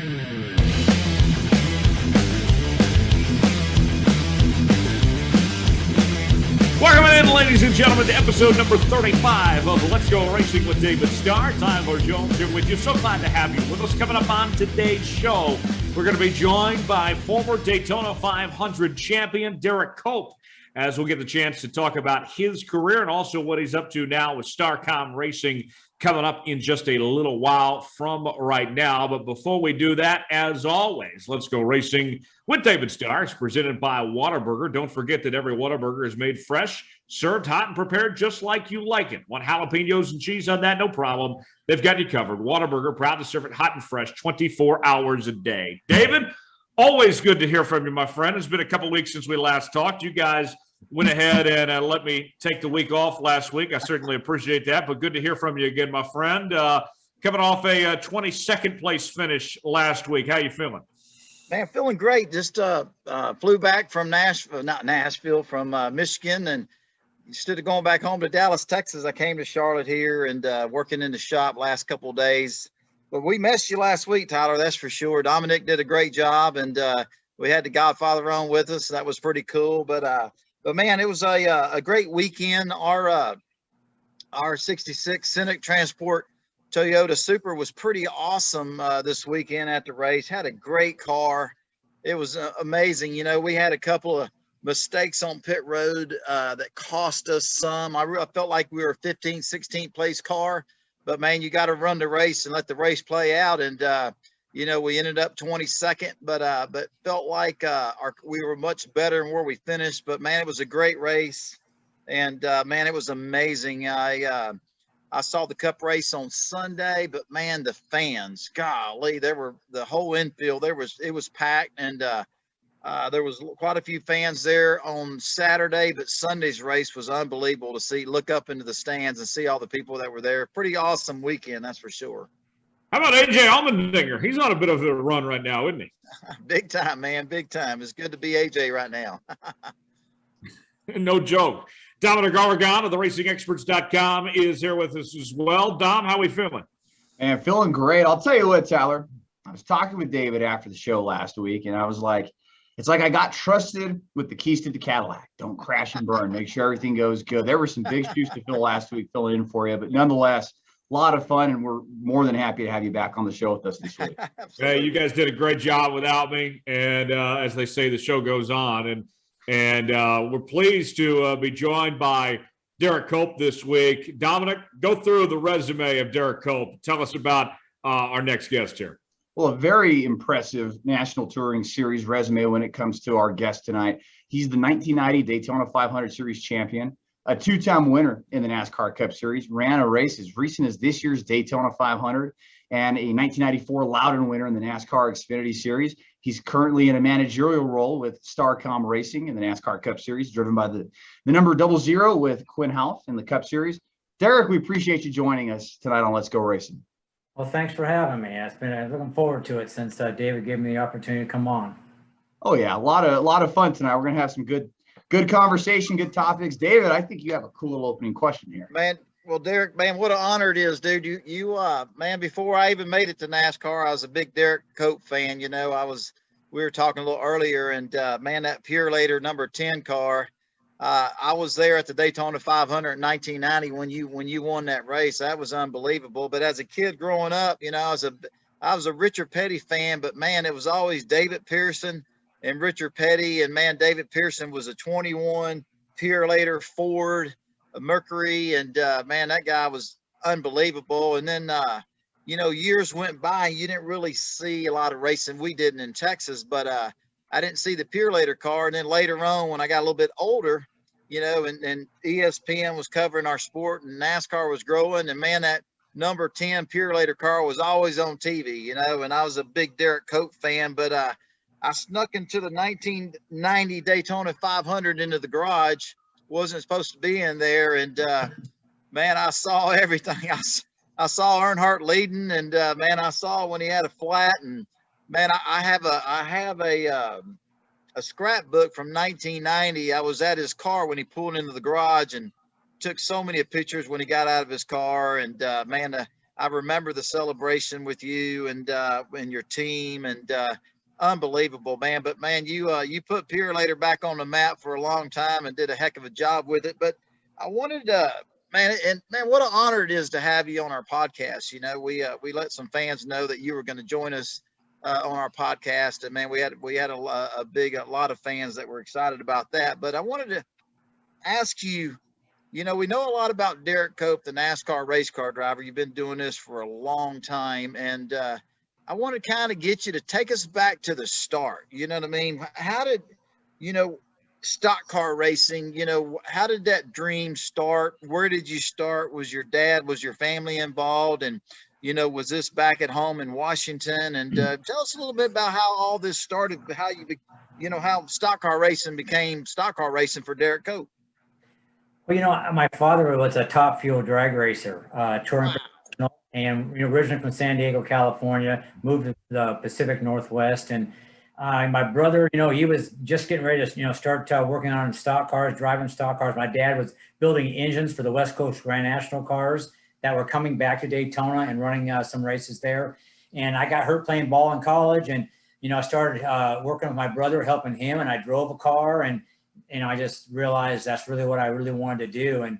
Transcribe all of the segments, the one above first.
Welcome in, ladies and gentlemen, to episode number 35 of Let's Go Racing with David Starr. Tyler Jones here with you. So glad to have you with us. Coming up on today's show, we're going to be joined by former Daytona 500 champion Derrike Cope, as we'll get the chance to talk about his career and also what he's up to now with Starcom Racing coming up in just a little while from right now. But before we do that, as always, Let's Go Racing with David Starr is presented by Whataburger. Don't forget that every Whataburger is made fresh, served hot, and prepared just like you like it. Want jalapenos and cheese on that? No problem. They've got you covered. Whataburger, proud to serve it hot and fresh 24 hours a day. David, always good to hear from you, my friend. It's been a couple weeks since we last talked. You guys went ahead and let me take the week off last week. I certainly appreciate that, but good to hear from you again, my friend. Coming off a 22nd place finish last week. How you feeling? Man, feeling great. Just flew back from from Michigan, and instead of going back home to Dallas, Texas, I came to Charlotte here and working in the shop last couple of days. But we missed you last week, Tyler, that's for sure. Dominic did a great job, and we had the Godfather on with us. That was pretty cool. But man, it was a great weekend. Our 66 Scenic Transport Toyota Super was pretty awesome this weekend at the race. Had a great car. It was amazing. You know, we had a couple of mistakes on pit road that cost us some. I felt like we were a 15th, 16th place car, but man, you got to run the race and let the race play out. And you know, we ended up 22nd, but felt like we were much better than where we finished. But man, it was a great race, and man, it was amazing. I saw the Cup race on Sunday, but man, the fans, golly, the whole infield. It was packed, and there was quite a few fans there on Saturday. But Sunday's race was unbelievable to see. Look up into the stands and see all the people that were there. Pretty awesome weekend, that's for sure. How about A.J. Allmendinger? He's on a bit of a run right now, isn't he? Big time, man. Big time. It's good to be A.J. right now. No joke. Dominic Aragon of the RacingExperts.com is here with us as well. Dom, how we feeling? And feeling great. I'll tell you what, Tyler. I was talking with David after the show last week, and I was like, it's like I got trusted with the keys to the Cadillac. Don't crash and burn. Make sure everything goes good. There were some big shoes to fill last week, filling in for you, but nonetheless, a lot of fun, and we're more than happy to have you back on the show with us this week. Hey, you guys did a great job without me, and as they say, the show goes on, and we're pleased to be joined by Derrike Cope this week. Dominic, go through the resume of Derrike Cope. Tell us about our next guest here. Well, a very impressive National Touring Series resume when it comes to our guest tonight. He's the 1990 Daytona 500 Series champion, a two-time winner in the NASCAR Cup Series, ran a race as recent as this year's Daytona 500, and a 1994 Loudon winner in the NASCAR Xfinity Series. He's currently in a managerial role with Starcom Racing in the NASCAR Cup Series, driven by the number 00 with Quinn Houff in the Cup Series. Derrike, we appreciate you joining us tonight on Let's Go Racing. Well, thanks for having me. I've been looking forward to it since David gave me the opportunity to come on. Oh yeah, a lot of fun tonight. We're gonna have some good conversation, good topics. David, I think you have a cool little opening question here. Man, well, Derrike, man, what an honor it is, dude. You man, before I even made it to NASCAR, I was a big Derrike Cope fan. You know, we were talking a little earlier, and man, that Pure Later number 10 car, I was there at the Daytona 500 in 1990 when you won that race. That was unbelievable. But as a kid growing up, you know, I was a Richard Petty fan, but man, it was always David Pearson and Richard Petty. And man, David Pearson was a 21 Pure Later Ford, a Mercury, and man, that guy was unbelievable. And then you know, years went by, you didn't really see a lot of racing. We didn't in Texas, but I didn't see the Pure Later car. And then later on, when I got a little bit older, you know, and ESPN was covering our sport and NASCAR was growing, and man, that number 10 Pure Later car was always on TV, you know, and I was a big Derrike Cope fan. But I snuck into the 1990 Daytona 500 into the garage. Wasn't supposed to be in there, and man, I saw everything. I saw Earnhardt leading, and man, I saw when he had a flat, and man, I have a scrapbook from 1990. I was at his car when he pulled into the garage and took so many pictures when he got out of his car. And man, I remember the celebration with you and your team, and unbelievable, man. But man, you put Purelator back on the map for a long time and did a heck of a job with it. But I wanted man, what an honor it is to have you on our podcast. You know, we let some fans know that you were going to join us on our podcast, and man, we had a lot of fans that were excited about that. But I wanted to ask you, you know, we know a lot about Derrike Cope, the NASCAR race car driver. You've been doing this for a long time, and I want to kind of get you to take us back to the start. You know what I mean? How did, you know, stock car racing, you know, how did that dream start? Where did you start? Was your family involved? And, you know, was this back at home in Washington? And tell us a little bit about how all this started, how how stock car racing became stock car racing for Derrike Cope. Well, you know, my father was a top fuel drag racer, touring Wow. professional, and originally from San Diego, California, moved to the Pacific Northwest. And my brother, you know, he was just getting ready to, you know, start working on stock cars, driving stock cars. My dad was building engines for the West Coast Grand National cars that were coming back to Daytona and running some races there. And I got hurt playing ball in college, and, you know, I started working with my brother, helping him, and I drove a car, and, you know, I just realized that's really what I really wanted to do. And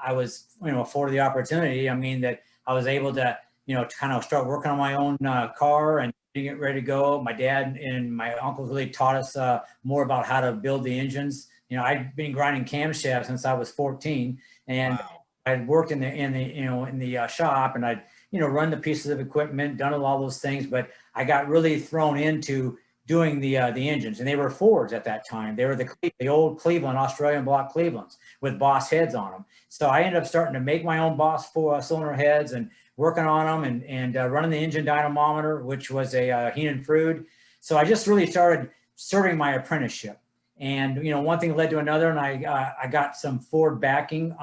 I was, you know, afforded the opportunity. I mean, that I was able to, you know, to kind of start working on my own car and get ready to go. My dad and my uncles really taught us more about how to build the engines. You know, I'd been grinding camshafts since I was 14, and Wow. I'd worked in the shop, and I'd, you know, run the pieces of equipment, done all those things. But I got really thrown into doing the engines, and they were Fords at that time. They were the old Cleveland Australian block Clevelands with Boss heads on them. So I ended up starting to make my own Boss cylinder heads and working on them, and running the engine dynamometer, which was a Heenan Frood. So I just really started serving my apprenticeship. And, you know, one thing led to another, and I got some Ford backing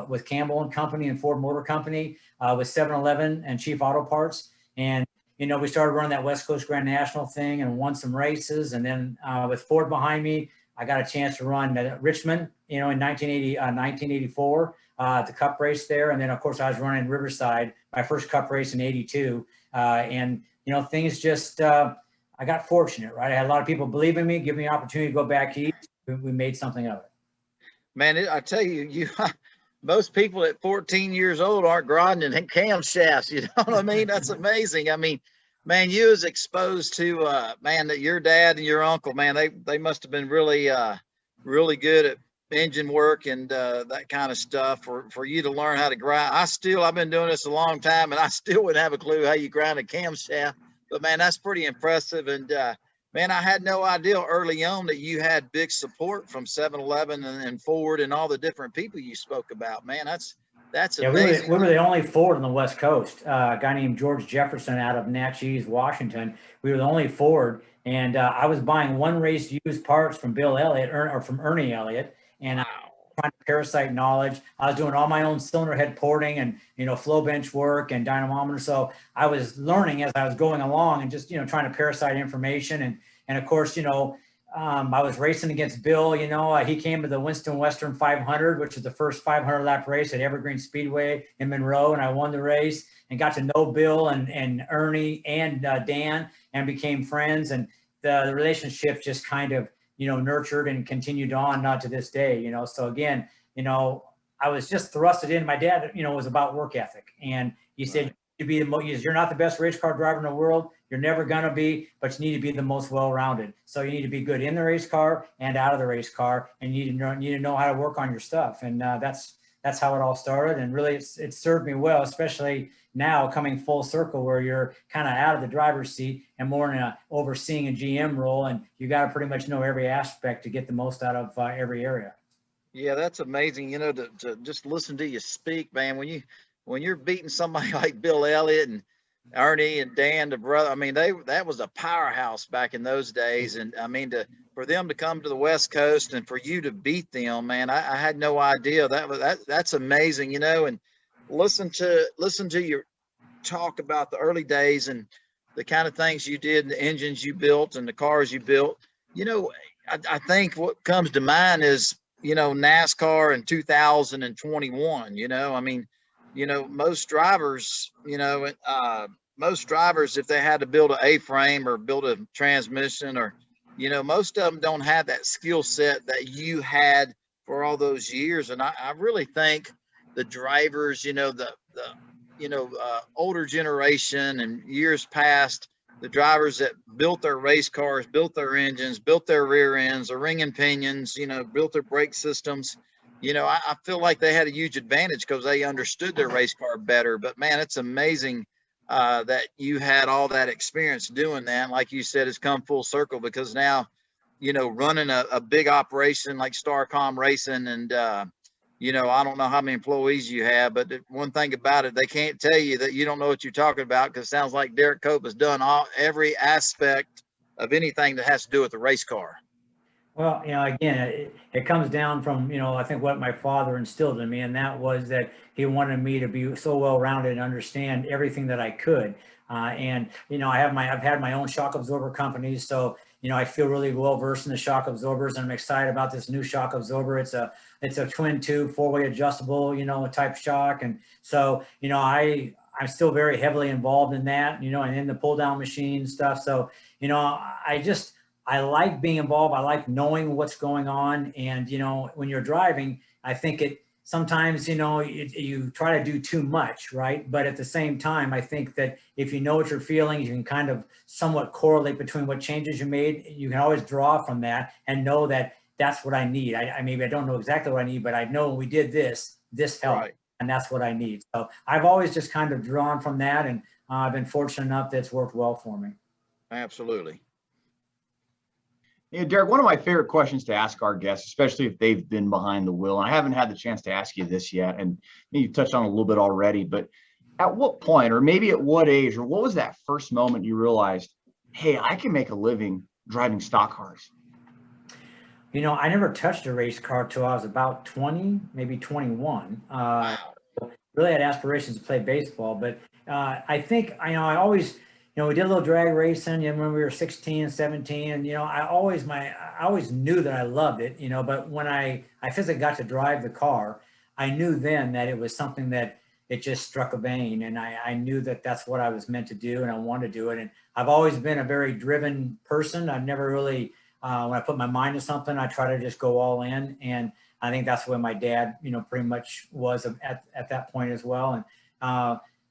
with Campbell and Company and Ford Motor Company with 7-Eleven and Chief Auto Parts. And, you know, we started running that West Coast Grand National thing and won some races. And then with Ford behind me, I got a chance to run Richmond, you know, in 1984, the Cup race there. And then, of course, I was running Riverside, my first Cup race in 82. And, you know, things just, I got fortunate, right? I had a lot of people believe in me, give me an opportunity to go back east. We made something of it. Man, I tell you, most people at 14 years old aren't grinding in camshafts. You know what I mean? That's amazing. I mean, man, you was exposed to, man, that your dad and your uncle, man, they must have been really, really good at engine work and that kind of stuff for you to learn how to grind. I've been doing this a long time, and I still wouldn't have a clue how you grind a camshaft. But man, that's pretty impressive. And man, I had no idea early on that you had big support from 7-Eleven and Ford and all the different people you spoke about. Man, that's amazing. We were the only Ford on the West Coast. A guy named George Jefferson out of Natchez, Washington. We were the only Ford, and I was buying one race used parts from Bill Elliott or from Ernie Elliott, and trying to parasite knowledge. I was doing all my own cylinder head porting and, you know, flow bench work and dynamometer. So I was learning as I was going along and just, you know, trying to parasite information. And of course, you know, I was racing against Bill. You know, he came to the Winston Western 500, which is the first 500 lap race at Evergreen Speedway in Monroe. And I won the race and got to know Bill and Ernie and Dan, and became friends. And the relationship just kind of, you know, nurtured and continued on to this day, you know. So again, you know, I was just thrusted in. My dad, you know, was about work ethic. And he said, you're not the best race car driver in the world. You're never going to be, but you need to be the most well-rounded. So you need to be good in the race car and out of the race car, and you need to know how to work on your stuff. And that's how it all started. And really it served me well, especially now coming full circle where you're kind of out of the driver's seat and more in overseeing a GM role. And you got to pretty much know every aspect to get the most out of every area. Yeah, that's amazing. You know, to just listen to you speak, man, when you're beating somebody like Bill Elliott and Ernie and Dan, the brother, I mean, that was a powerhouse back in those days. And I mean, for them to come to the West Coast and for you to beat them, man, I had no idea. That's amazing, you know. And listen to your talk about the early days and the kind of things you did and the engines you built and the cars you built. You know, I think what comes to mind is, you know, NASCAR in 2021, you know, I mean, most drivers, if they had to build an A-frame or build a transmission, or, most of them don't have that skill set that you had for all those years. And I really think the drivers, older generation and years past, the drivers that built their race cars, built their engines, built their rear ends, their ring and pinions, built their brake systems. I feel like they had a huge advantage because they understood their race car better. But man, it's amazing that you had all that experience doing that. Like you said, it's come full circle, because now, running a big operation like Starcom Racing, and I don't know how many employees you have, but one thing about it, they can't tell you that you don't know what you're talking about, because it sounds like Derrike Cope has done every aspect of anything that has to do with the race car. Well, again, it comes down from, I think what my father instilled in me, and that was that he wanted me to be so well-rounded and understand everything that I could. And I've had my own shock absorber companies, so I feel really well-versed in the shock absorbers, and I'm excited about this new shock absorber. It's a twin tube, 4-way adjustable, type shock. And so, I'm still very heavily involved in that, and in the pull down machine stuff. So, I like being involved. I like knowing what's going on. And, when you're driving, I think sometimes, you try to do too much, right? But at the same time, I think that if you know what you're feeling, you can kind of somewhat correlate between what changes you made. You can always draw from that and know that that's what I need. Maybe I don't know exactly what I need, but I know when we did this helped, right, and that's what I need. So I've always just kind of drawn from that, and I've been fortunate enough that it's worked well for me. Absolutely. Derrike, one of my favorite questions to ask our guests, especially if they've been behind the wheel, and I haven't had the chance to ask you this yet, and you touched on it a little bit already, but at what point, or maybe at what age, or what was that first moment you realized, hey, I can make a living driving stock cars? I never touched a race car till I was about 20, maybe 21. Really had aspirations to play baseball, but I think, I always, we did a little drag racing, when we were 16, 17, and, I always knew that I loved it, but when I physically got to drive the car, I knew then that it was something that it just struck a vein, and I knew that that's what I was meant to do, and I wanted to do it. And I've always been a very driven person. I've never really, when I put my mind to something, I try to just go all in. And I think that's where my dad, pretty much was at that point as well. And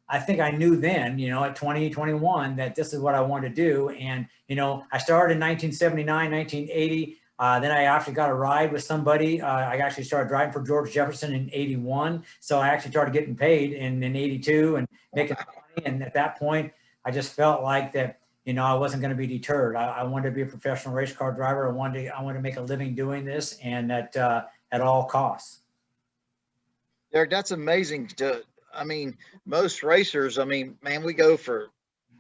I think I knew then, at 20, 21, that this is what I wanted to do. And, I started in 1979, 1980. Then I actually got a ride with somebody. I actually started driving for George Jefferson in 81. So I actually started getting paid in 82 and making money. And at that point, I just felt like that, I wasn't going to be deterred. I wanted to be a professional race car driver. I wanted to make a living doing this, and at all costs. Derrike, that's amazing. Most racers, man, we go for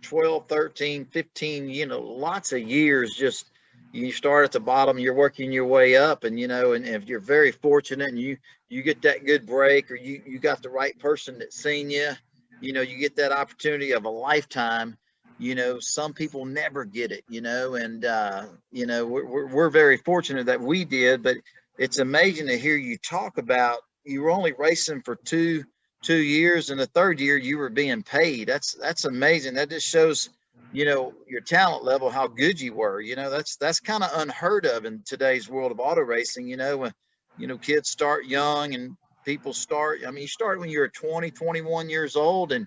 12, 13, 15, lots of years. Just, you start at the bottom, you're working your way up, and, and if you're very fortunate and you get that good break, or you got the right person that's seen you, you get that opportunity of a lifetime. Some people never get it, and, we're very fortunate that we did. But it's amazing to hear you talk about, you were only racing for two years, and the third year you were being paid. That's amazing. That just shows, your talent level, how good you were. That's kind of unheard of in today's world of auto racing. When kids start young, and people start, you start when you're 20, 21 years old, and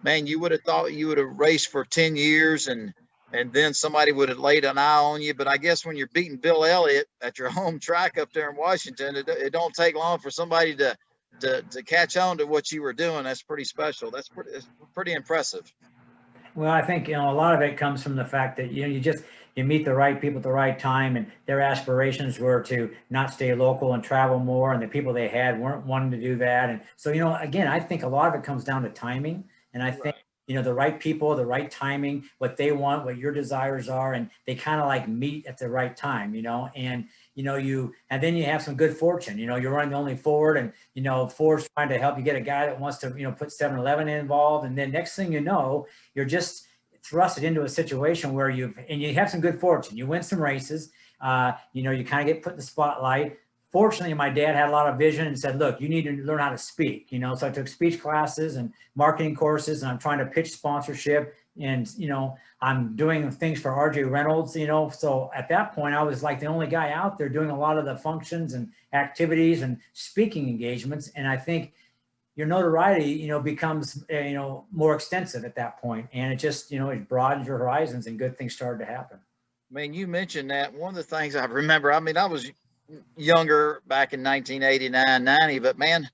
man, you would have thought you would have raced for 10 years and then somebody would have laid an eye on you. But I guess when you're beating Bill Elliott at your home track up there in Washington, it don't take long for somebody to catch on to what you were doing. That's pretty special. That's pretty impressive. Well, I think, a lot of it comes from the fact that, you meet the right people at the right time, and their aspirations were to not stay local and travel more. And the people they had weren't wanting to do that. And so, again, I think a lot of it comes down to timing. And I think, the right people, the right timing, what they want, what your desires are, and they kind of like meet at the right time, and, and then you have some good fortune, you're running the only Ford, and, Ford's trying to help you get a guy that wants to, put 7-Eleven involved. And then next thing you know, you're just thrusted into a situation where you have some good fortune. You win some races, you kind of get put in the spotlight. fortunately, my dad had a lot of vision and said, look, you need to learn how to speak, so I took speech classes and marketing courses, and I'm trying to pitch sponsorship, and, I'm doing things for RJ Reynolds, so at that point I was like the only guy out there doing a lot of the functions and activities and speaking engagements. And I think your notoriety, becomes, more extensive at that point. And it just, it broadens your horizons, and good things started to happen. I mean, you mentioned that. One of the things I remember, I mean, I was younger back in 1989, 90, but man,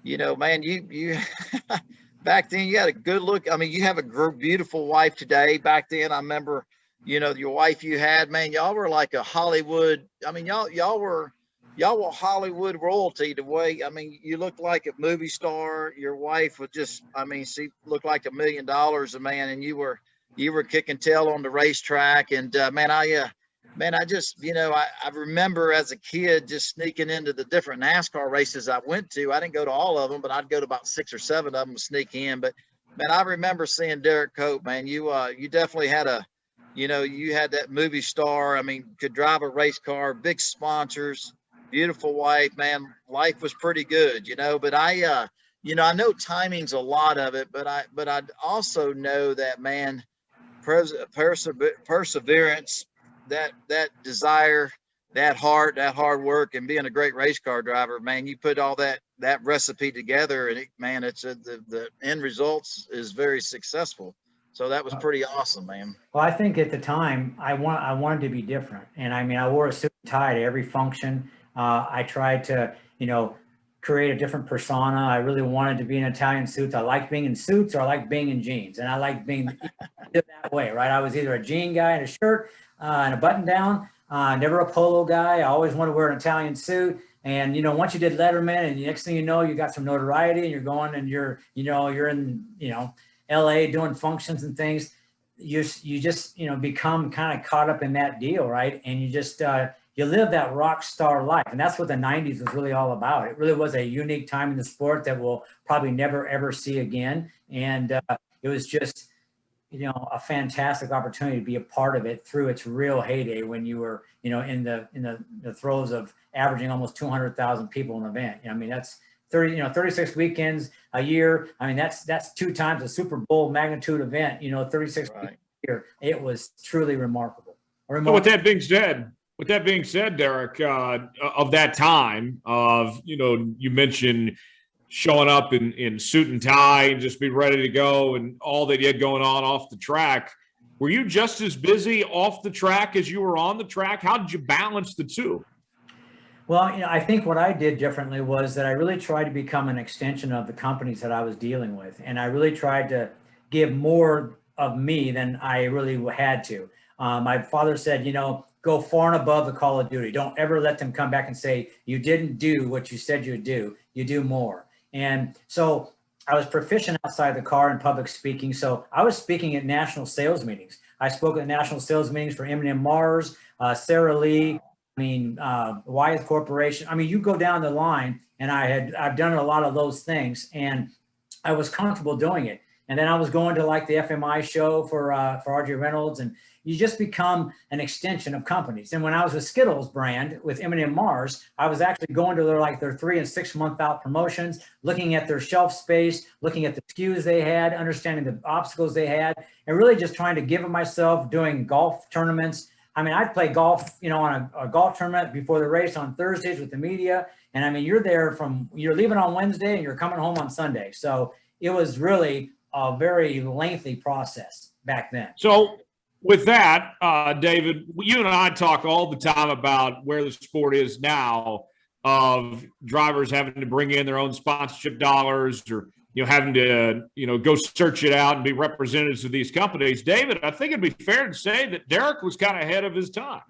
you back then you had a good look. I mean, you have a beautiful wife today. Back then, I remember, your wife you had, man, y'all were like a Hollywood. I mean, y'all were Hollywood royalty the way, I mean, you looked like a movie star. Your wife was just, I mean, she looked like $1 million a man, and you were kicking tail on the racetrack. And I just, I remember as a kid just sneaking into the different NASCAR races I went to. I didn't go to all of them, but I'd go to about 6 or 7 of them to sneak in. But man, I remember seeing Derrike Cope, man. You definitely had you had that movie star. I mean, could drive a race car, big sponsors, beautiful wife, man. Life was pretty good, but I know timing's a lot of it, but I also know that, man, perseverance, that desire, that hard work, and being a great race car driver, man, you put all that recipe together, and it's the end results is very successful. So that was pretty awesome, man. Well, I think at the time I wanted to be different. And I mean, I wore a suit and tie to every function. I tried to, create a different persona. I really wanted to be in Italian suits. I liked being in suits, or I liked being in jeans. And I liked being that way, right? I was either a jean guy in a shirt and a button down, never a polo guy. I always wanted to wear an Italian suit. And, once you did Letterman, and the next thing you know, you got some notoriety, and you're going, and you're in, LA doing functions and things. You just, become kind of caught up in that deal, right? And you just, you live that rock star life. And that's what the 90s was really all about. It really was a unique time in the sport that we'll probably never, ever see again. And it was just, a fantastic opportunity to be a part of it through its real heyday, when you were, in the throes of averaging almost 200,000 people in an event. I mean, that's 36 weekends a year. I mean, that's 2 times a Super Bowl magnitude event, 36 Right. weekends a year. It was truly remarkable. So with that being said, Derrike, of that time of, you mentioned showing up in suit and tie and just be ready to go, and all that you had going on off the track, were you just as busy off the track as you were on the track? How did you balance the two? Well, I think what I did differently was that I really tried to become an extension of the companies that I was dealing with. And I really tried to give more of me than I really had to. My father said, go far and above the call of duty. Don't ever let them come back and say, you didn't do what you said you'd do. You do more. And so I was proficient outside the car in public speaking. So I was speaking at national sales meetings. I spoke at national sales meetings for M&M Mars, Sara Lee, Wyeth Corporation. I mean, you go down the line, and I've done a lot of those things, and I was comfortable doing it. And then I was going to like the FMI show for RJ Reynolds, and you just become an extension of companies. And when I was with Skittles brand with M&M Mars, I was actually going to their 3 and 6 month out promotions, looking at their shelf space, looking at the SKUs they had, understanding the obstacles they had, and really just trying to give it myself, doing golf tournaments. I mean, I'd play golf, on a golf tournament before the race on Thursdays with the media. And I mean, you're leaving on Wednesday and you're coming home on Sunday. So it was really a very lengthy process back then. So with that, David, you and I talk all the time about where the sport is now, of drivers having to bring in their own sponsorship dollars, or having to go search it out and be representatives of these companies. David, I think it'd be fair to say that Derrike was kind of ahead of his time.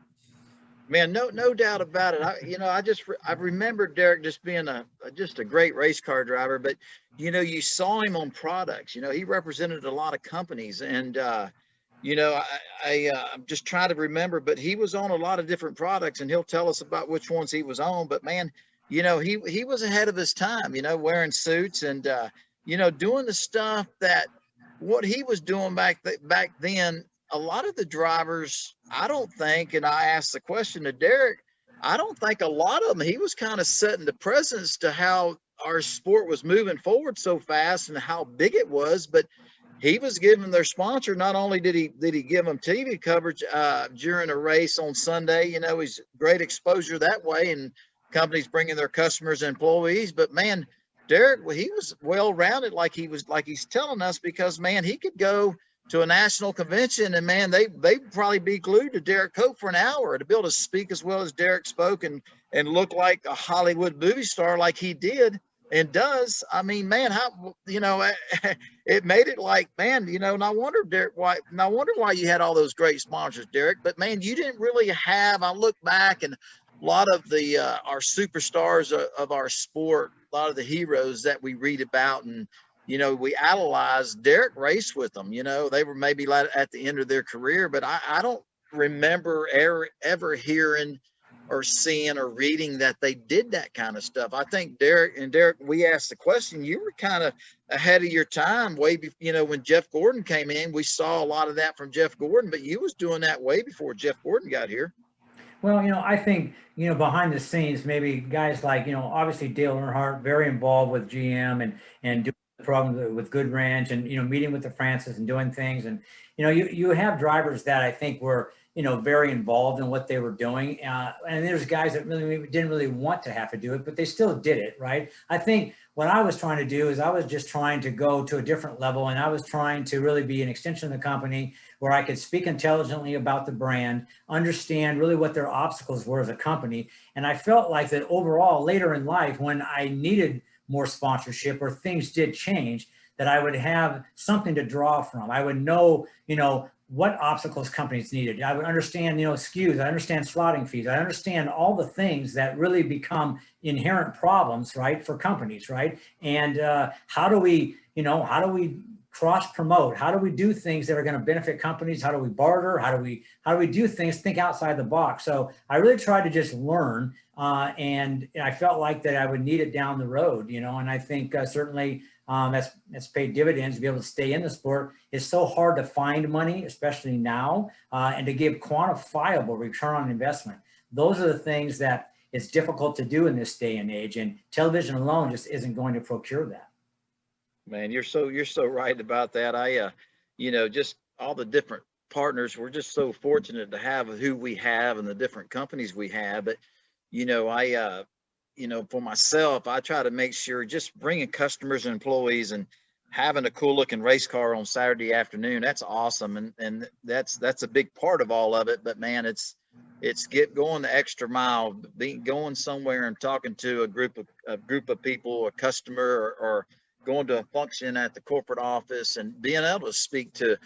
Man, no doubt about it. I remember Derrike just being just a great race car driver, but you saw him on products. He represented a lot of companies, and I'm just trying to remember, but he was on a lot of different products, and he'll tell us about which ones he was on. But man, he was ahead of his time. Wearing suits and doing the stuff that what he was doing back then. A lot of the drivers, I don't think, and I asked the question to Derrike, I don't think a lot of them, he was kind of setting the precedence to how our sport was moving forward so fast and how big it was. But he was giving their sponsor, not only did he give them TV coverage during a race on Sunday, you know, he's great exposure that way, and companies bringing their customers and employees. But man, Derrike, well, he was well rounded, like he's telling us, because man, he could go to a national convention and man, they'd probably be glued to Derrike Cope for an hour to be able to speak as well as Derrike spoke and look like a Hollywood movie star like he did and does. I mean, man, how, you know, it made it like, man, you know, and I wonder, Derrike, why you had all those great sponsors, Derrike. But man, you didn't really have. I look back, and a lot of the our superstars of our sport, a lot of the heroes that we read about, and you know, we idolized. Derrike raced with them. You know, they were maybe at the end of their career, but I don't remember ever hearing or seeing or reading that they did that kind of stuff. I think Derrike, we asked the question, you were kind of ahead of your time you know, when Jeff Gordon came in, we saw a lot of that from Jeff Gordon, but you was doing that way before Jeff Gordon got here. Well, you know, I think, you know, behind the scenes, maybe guys like, you know, obviously Dale Earnhardt, very involved with GM and doing the program with Good Ranch and, you know, meeting with the Francis and doing things. And, you know, you have drivers that I think were, you know, very involved in what they were doing. And there's guys that really didn't really want to have to do it, but they still did it, right? I think what I was trying to do is I was just trying to go to a different level, and I was trying to really be an extension of the company where I could speak intelligently about the brand, understand really what their obstacles were as a company. And I felt like that overall later in life, when I needed more sponsorship or things did change, that I would have something to draw from. I would know, you know, what obstacles companies needed. I would understand, you know, SKUs. I understand slotting fees. I understand all the things that really become inherent problems, right, for companies, right? And how do we cross promote? How do we do things that are going to benefit companies? How do we barter? How do we do things? Think outside the box. So I really tried to just learn, and I felt like that I would need it down the road, you know. And I think certainly that's paid dividends to be able to stay in the sport. It's so hard to find money, especially now, and to give quantifiable return on investment. Those are the things that it's difficult to do in this day and age, and television alone just isn't going to procure that. Man, you're so right about that. You know, just all the different partners, we're just so fortunate to have who we have and the different companies we have. But, you know, you know, for myself, I try to make sure just bringing customers and employees and having a cool looking race car on Saturday afternoon, that's awesome. And that's a big part of all of it. But man, it's going the extra mile, going somewhere and talking to a group of people, a customer, or going to a function at the corporate office and being able to speak to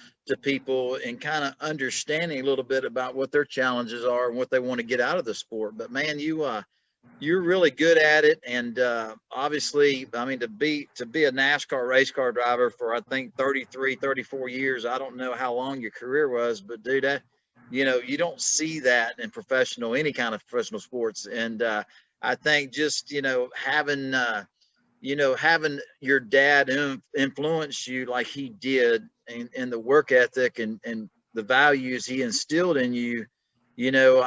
people and kind of understanding a little bit about what their challenges are and what they want to get out of the sport. But man, you're really good at it. And obviously, I mean, to be a NASCAR race car driver for, I think 34 years, I don't know how long your career was, but dude, that, you know, you don't see that in any kind of professional sports. And I think just, you know, having your dad influence you like he did, and the work ethic and the values he instilled in you, you know,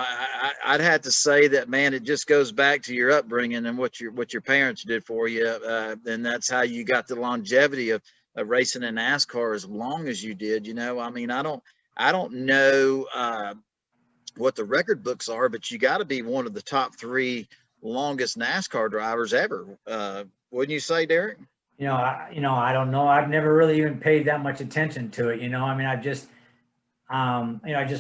I'd have to say that, man, it just goes back to your upbringing and what your parents did for you. And that's how you got the longevity of racing in NASCAR as long as you did. You know, I mean, I don't know what the record books are, but you got to be one of the top 3 longest NASCAR drivers ever. Wouldn't you say, Derrike? You know, I don't know. I've never really even paid that much attention to it. You know, I mean, I just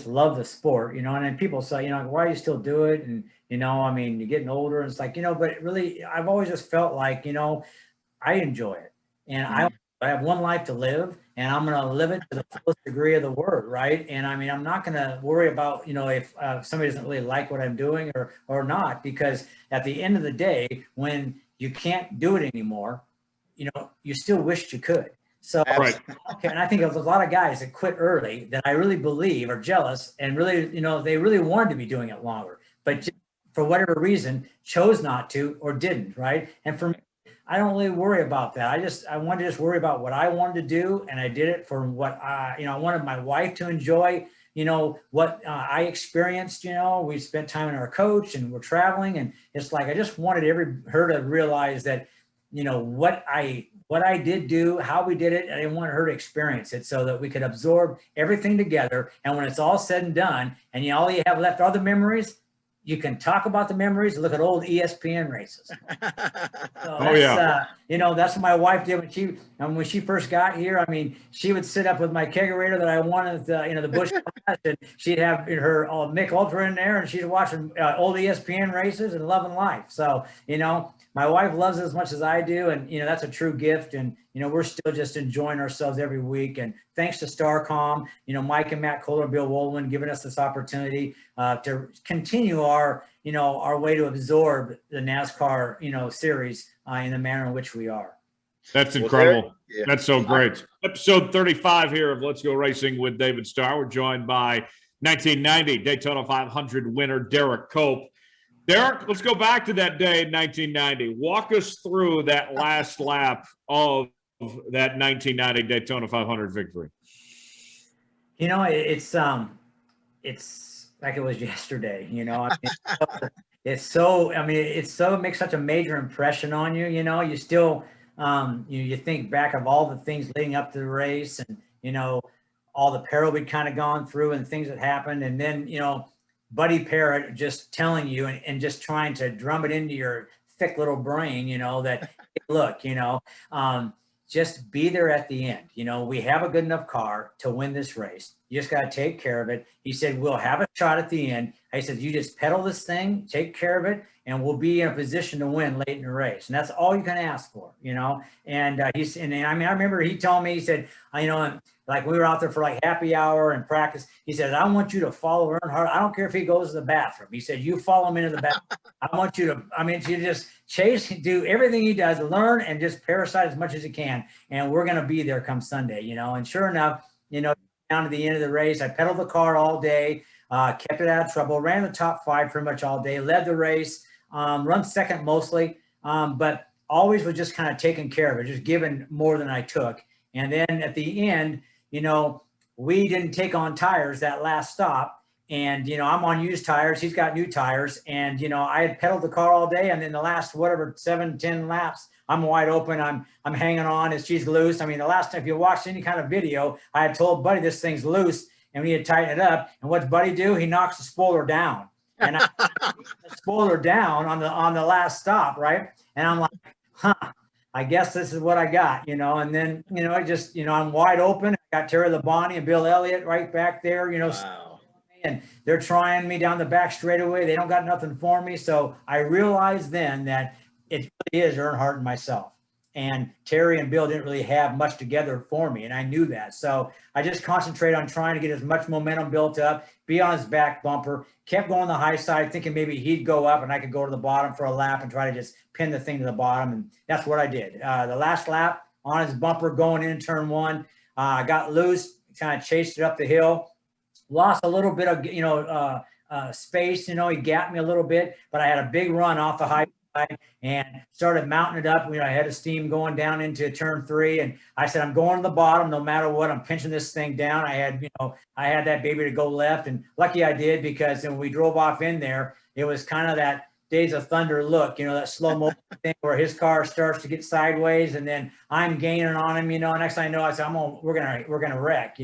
love the sport, you know, and then people say, you know, why do you still do it? And, you know, I mean, you're getting older, and it's like, you know, but really, I've always just felt like, you know, I enjoy it, and I have one life to live, and I'm going to live it to the fullest degree of the word. Right. And I mean, I'm not going to worry about, you know, if somebody doesn't really like what I'm doing or not, because at the end of the day, when you can't do it anymore, you know, you still wished you could. So, Right. And I think there's a lot of guys that quit early that I really believe are jealous and really, you know, they really wanted to be doing it longer, but just for whatever reason chose not to or didn't. Right. And for me, I don't really worry about that. I wanted to just worry about what I wanted to do, and I did it for what I wanted my wife to enjoy what I experienced. We spent time in our coach and we're traveling, and it's like I just wanted her to realize that, what I did do, how we did it. I didn't want her to experience it, so that we could absorb everything together. And when it's all said and done, and all you have left are the memories, you can talk about the memories, look at old ESPN races. Oh, yeah. That's what my wife did when she first got here. I mean, she would sit up with my kegerator that I wanted, the Busch, and she'd have her Mick Ultra in there, and she's watching old ESPN races and loving life. So, my wife loves it as much as I do. And, that's a true gift. And, we're still just enjoying ourselves every week. And thanks to Starcom, Mike and Matt Kohler, Bill Wolin, giving us this opportunity to continue our way to absorb the NASCAR, series in the manner in which we are. That's incredible. Yeah. That's so great. Episode 35 here of Let's Go Racing with David Starr. We're joined by 1990 Daytona 500 winner Derrike Cope. Derrike, let's go back to that day in 1990. Walk us through that last lap of that 1990 Daytona 500 victory. It's like it was yesterday. It makes such a major impression on you. You still you think back of all the things leading up to the race, and all the peril we'd kind of gone through and things that happened, and then Buddy Parrott just telling you and just trying to drum it into your thick little brain, that look, just be there at the end. We have a good enough car to win this race. You just got to take care of it. He said, we'll have a shot at the end. I said, you just pedal this thing, take care of it, and we'll be in a position to win late in the race. And that's all you can ask for, And I remember he told me, he said, like we were out there for like happy hour and practice. He said, I want you to follow Earnhardt. I don't care if he goes to the bathroom. He said, you follow him into the bathroom. I want you to just chase, do everything he does, learn, and just parasite as much as you can. And we're going to be there come Sunday, And sure enough, down to the end of the race, I pedaled the car all day, kept it out of trouble, ran the top 5 pretty much all day, led the race, run second mostly, but always was just kind of taking care of it, just giving more than I took. And then at the end, we didn't take on tires that last stop. And, I'm on used tires. He's got new tires. And, I had pedaled the car all day. And then the last, 7-10 laps, I'm wide open. I'm hanging on as she's loose. I mean, the last time, if you watched any kind of video, I had told Buddy this thing's loose and we had tightened it up. And what's Buddy do? He knocks the spoiler down. And I the spoiler down on the last stop, right? And I'm like, I guess this is what I got, and then, I just, I'm wide open. I got Terry Labonte and Bill Elliott right back there, Wow. and they're trying me down the back straightaway. They don't got nothing for me. So I realized then that it really is Earnhardt and myself. And Terry and Bill didn't really have much together for me, and I knew that. So I just concentrated on trying to get as much momentum built up, be on his back bumper, kept going the high side, thinking maybe he'd go up and I could go to the bottom for a lap and try to just pin the thing to the bottom. And that's what I did. The last lap on his bumper going in turn 1, I got loose, kind of chased it up the hill, lost a little bit of, space, he gapped me a little bit, but I had a big run off the high and started mounting it up. I had a steam going down into turn 3, and I said, I'm going to the bottom no matter what. I'm pinching this thing down. I had that baby to go left, and lucky I did, because when we drove off in there, it was kind of that Days of Thunder look, that slow motion thing where his car starts to get sideways, and then I'm gaining on him. Next thing I know, I said, we're gonna wreck.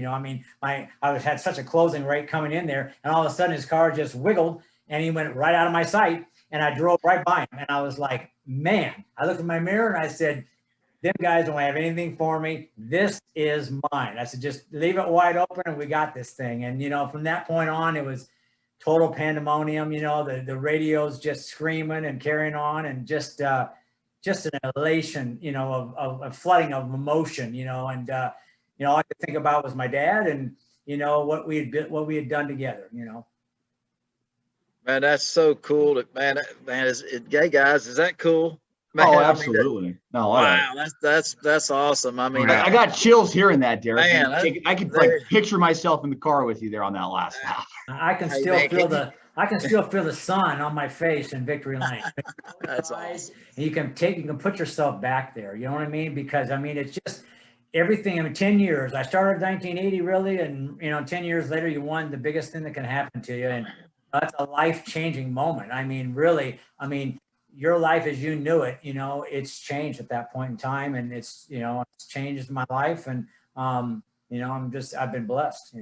I had such a closing rate coming in there, and all of a sudden his car just wiggled and he went right out of my sight. And I drove right by him, and I was like, man, I looked in my mirror and I said, them guys don't have anything for me. This is mine. I said, just leave it wide open and we got this thing. And, from that point on, it was total pandemonium, the radio's just screaming and carrying on, and just an elation, of a flooding of emotion, and, all I could think about was my dad and, what we had done together, Man, that's so cool. Man, gay guys, is that cool? Man, Oh, absolutely. Wow, that's awesome. I mean, I got chills hearing that, Derrike. Man, I could picture myself in the car with you there on that last lap. I can still feel the sun on my face in victory lane. That's awesome. And you can put yourself back there. You know what I mean? Because it's just, everything, I mean, 10 years, I started 1980 really. And, 10 years later, you won the biggest thing that can happen to you. And that's a life-changing moment. I mean, really, your life as you knew it, it's changed at that point in time, and it's changed my life. And, I've been blessed,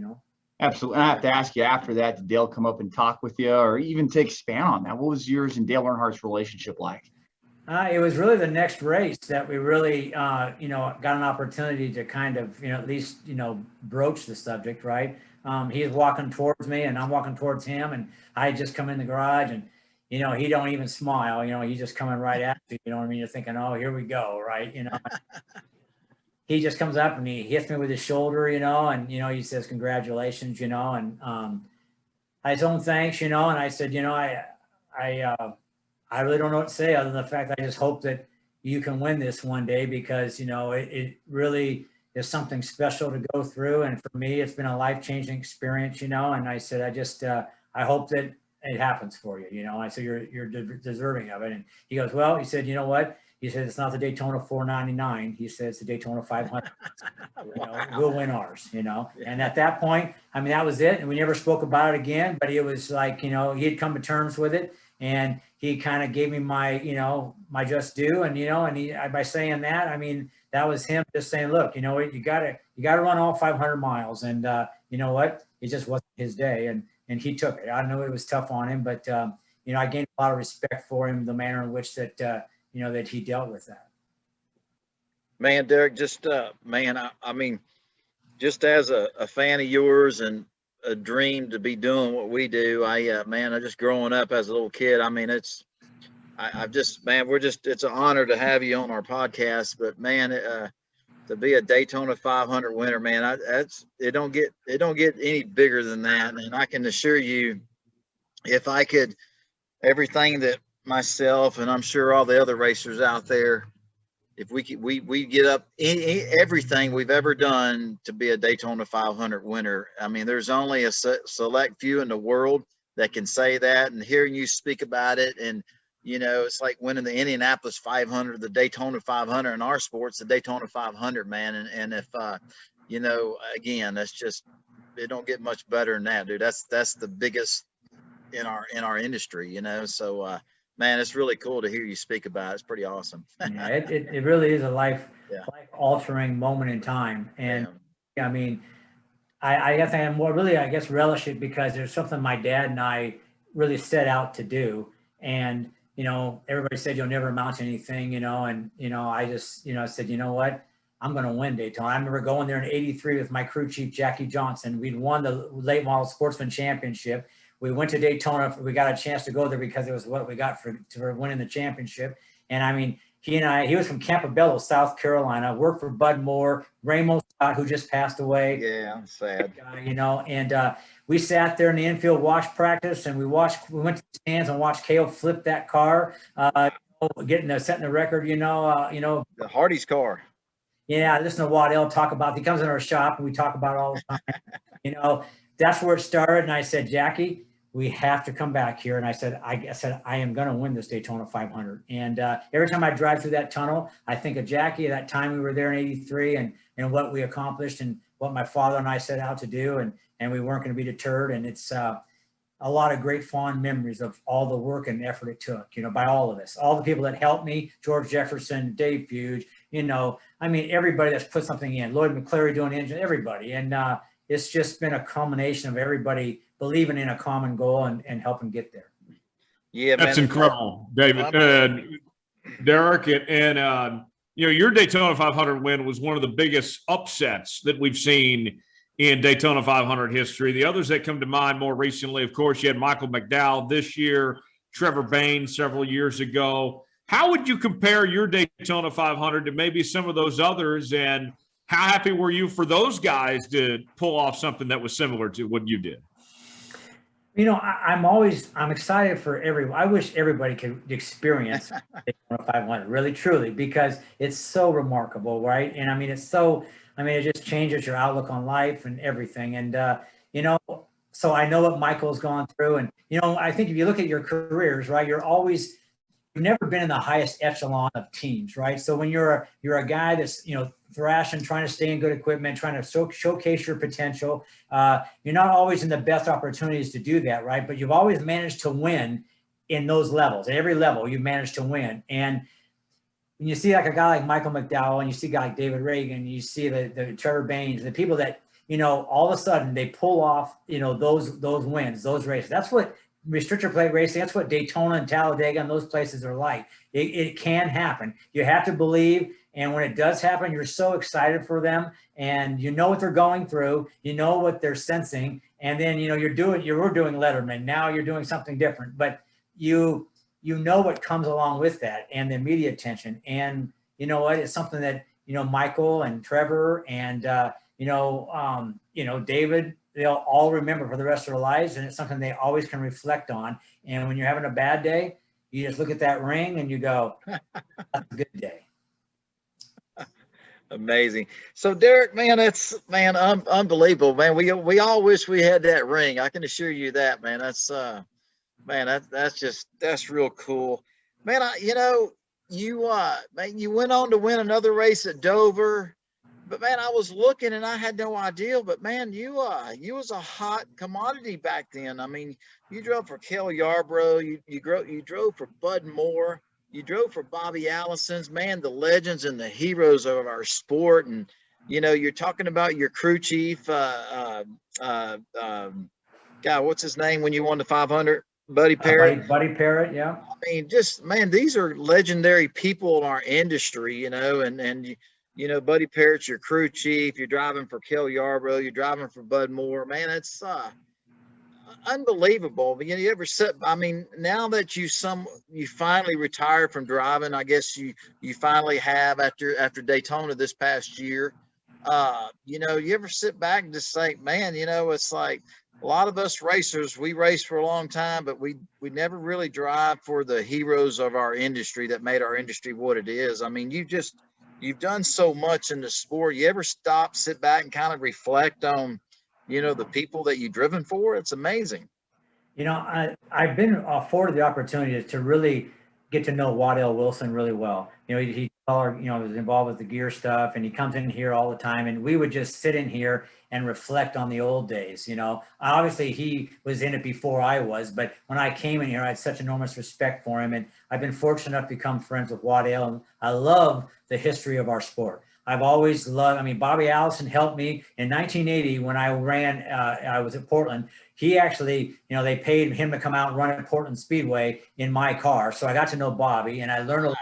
Absolutely. And I have to ask you after that, did Dale come up and talk with you, or even to expand on that? What was yours and Dale Earnhardt's relationship like? It was really the next race that we really, got an opportunity to kind of, at least, broach the subject, right? He was walking towards me and I'm walking towards him, and I had just come in the garage, and, he don't even smile, he's just coming right at you, you know what I mean? You're thinking, oh, here we go, right? He just comes up and he hits me with his shoulder, and, he says, congratulations, and I told him thanks, and I said, I really don't know what to say other than the fact that I just hope that you can win this one day, because, it really is something special to go through. And for me, it's been a life-changing experience, and I said, I hope that it happens for you, I said, you're deserving of it. And he goes, well, he said, you know what? He said, it's not the Daytona 499. He said, it's the Daytona 500. We'll win ours, And at that point, that was it. And we never spoke about it again, but it was like, he had come to terms with it. And he kind of gave me my, my just due. And, by saying that, that was him just saying, look, you gotta run all 500 miles. And you know what? It just wasn't his day. And he took it. I know it was tough on him, but, I gained a lot of respect for him, the manner in which that, that he dealt with that. Man, Derrike, just, just as a fan of yours and a dream to be doing what we do, I just growing up as a little kid, it's an honor to have you on our podcast, but man, to be a Daytona 500 winner, man, it don't get any bigger than that. And I can assure you, if I could, everything that myself and I'm sure all the other racers out there, if we get up everything we've ever done to be a Daytona 500 winner. There's only a select few in the world that can say that, and hearing you speak about it, and it's like winning the Indianapolis 500, the Daytona 500 in our sports, the Daytona 500, man. And if again, that's just, it don't get much better than that, dude. That's the biggest in our industry, So man, it's really cool to hear you speak about it. It's pretty awesome. Yeah, it really is a life altering moment in time. And I guess I am more really, relish it because there's something my dad and I really set out to do. And, everybody said you'll never amount to anything, and, I just, said, you know what, I'm going to win Daytona. I remember going there in '83 with my crew chief, Jackie Johnson. We'd won the late model sportsman championship. We went to Daytona. We got a chance to go there because it was what we got for winning the championship. And he was from Campobello, South Carolina, worked for Bud Moore, Ramos Scott, who just passed away. Yeah, I'm sad. And we sat there in the infield watch practice, and we went to the stands and watched Kale flip that car, setting the record, the Hardy's car. Yeah, listen to Waddell talk about, he comes in our shop and we talk about it all the time. That's where it started. And I said, Jackie, we have to come back here. And I said, I am going to win this Daytona 500. And every time I drive through that tunnel, I think of Jackie, that time we were there in '83 and what we accomplished and what my father and I set out to do. And we weren't going to be deterred. And it's a lot of great fond memories of all the work and effort it took, by all of us, all the people that helped me, George Jefferson, Dave Fuge, everybody that's put something in, Lloyd McClary doing engine, everybody. And it's just been a culmination of everybody believing in a common goal and helping get there. Yeah, that's man. incredible, David. Derrike, and your Daytona 500 win was one of the biggest upsets that we've seen in Daytona 500 history. The others that come to mind more recently, of course, you had Michael McDowell this year, Trevor Baynes several years ago. How would you compare your Daytona 500 to maybe some of those others, and how happy were you for those guys to pull off something that was similar to what you did? I'm excited for everyone. I wish everybody could experience Daytona 500, really, truly, because it's so remarkable, right? And it just changes your outlook on life and everything. And, so I know what Michael's gone through. And, I think if you look at your careers, right, you're always you've never been in the highest echelon of teams, right? So when you're a guy that's, thrashing, trying to stay in good equipment, trying to showcase your potential, you're not always in the best opportunities to do that, right? But you've always managed to win in those levels. At every level, you've managed to win. And when you see like a guy like Michael McDowell, and you see a guy like David Aragon, you see the Trevor Baines, the people that, all of a sudden they pull off, those wins, those races. That's what restrictor plate racing, that's what Daytona and Talladega and those places are like. It can happen. You have to believe. And when it does happen, you're so excited for them, and you know what they're going through, you know what they're sensing. And then, you were doing Letterman. Now you're doing something different, but you know what comes along with that, and the media attention. And you know what? It's something that, Michael and Trevor and, David, they'll all remember for the rest of their lives. And it's something they always can reflect on. And when you're having a bad day, you just look at that ring and you go, that's a good day. Amazing. So Derrike, man, unbelievable, man. We all wish we had that ring. I can assure you that, man. That's that's real cool, man. You went on to win another race at Dover, but man, I was looking and I had no idea, but man, you was a hot commodity back then. I mean, you drove for Cale Yarborough, you drove for Bud Moore, you drove for Bobby Allison's, man, the legends and the heroes of our sport. And you're talking about your crew chief, God, what's his name when you won the 500? Buddy Parrott. Buddy Parrott, yeah. I mean, just, man, these are legendary people in our industry, and Buddy Parrott's your crew chief. You're driving for Cale Yarborough. You're driving for Bud Moore. Man, it's unbelievable. But you ever sit? I mean, now that you finally retired from driving, I guess you finally have after Daytona this past year. You ever sit back and just say, man, it's like a lot of us racers, we race for a long time, but we never really drive for the heroes of our industry that made our industry what it is. I mean, you've done so much in the sport. You ever stop, sit back, and kind of reflect on, the people that you've driven for? It's amazing. I've been afforded the opportunity to really get to know Waddell Wilson really well. He was involved with the gear stuff, and he comes in here all the time, and we would just sit in here and reflect on the old days. Obviously he was in it before I was, but when I came in here, I had such enormous respect for him, and I've been fortunate enough to become friends with Waddell, and I love the history of our sport. I've always loved, Bobby Allison helped me in 1980 when I ran, I was at Portland. He actually, they paid him to come out and run at Portland Speedway in my car. So I got to know Bobby, and I learned a lot.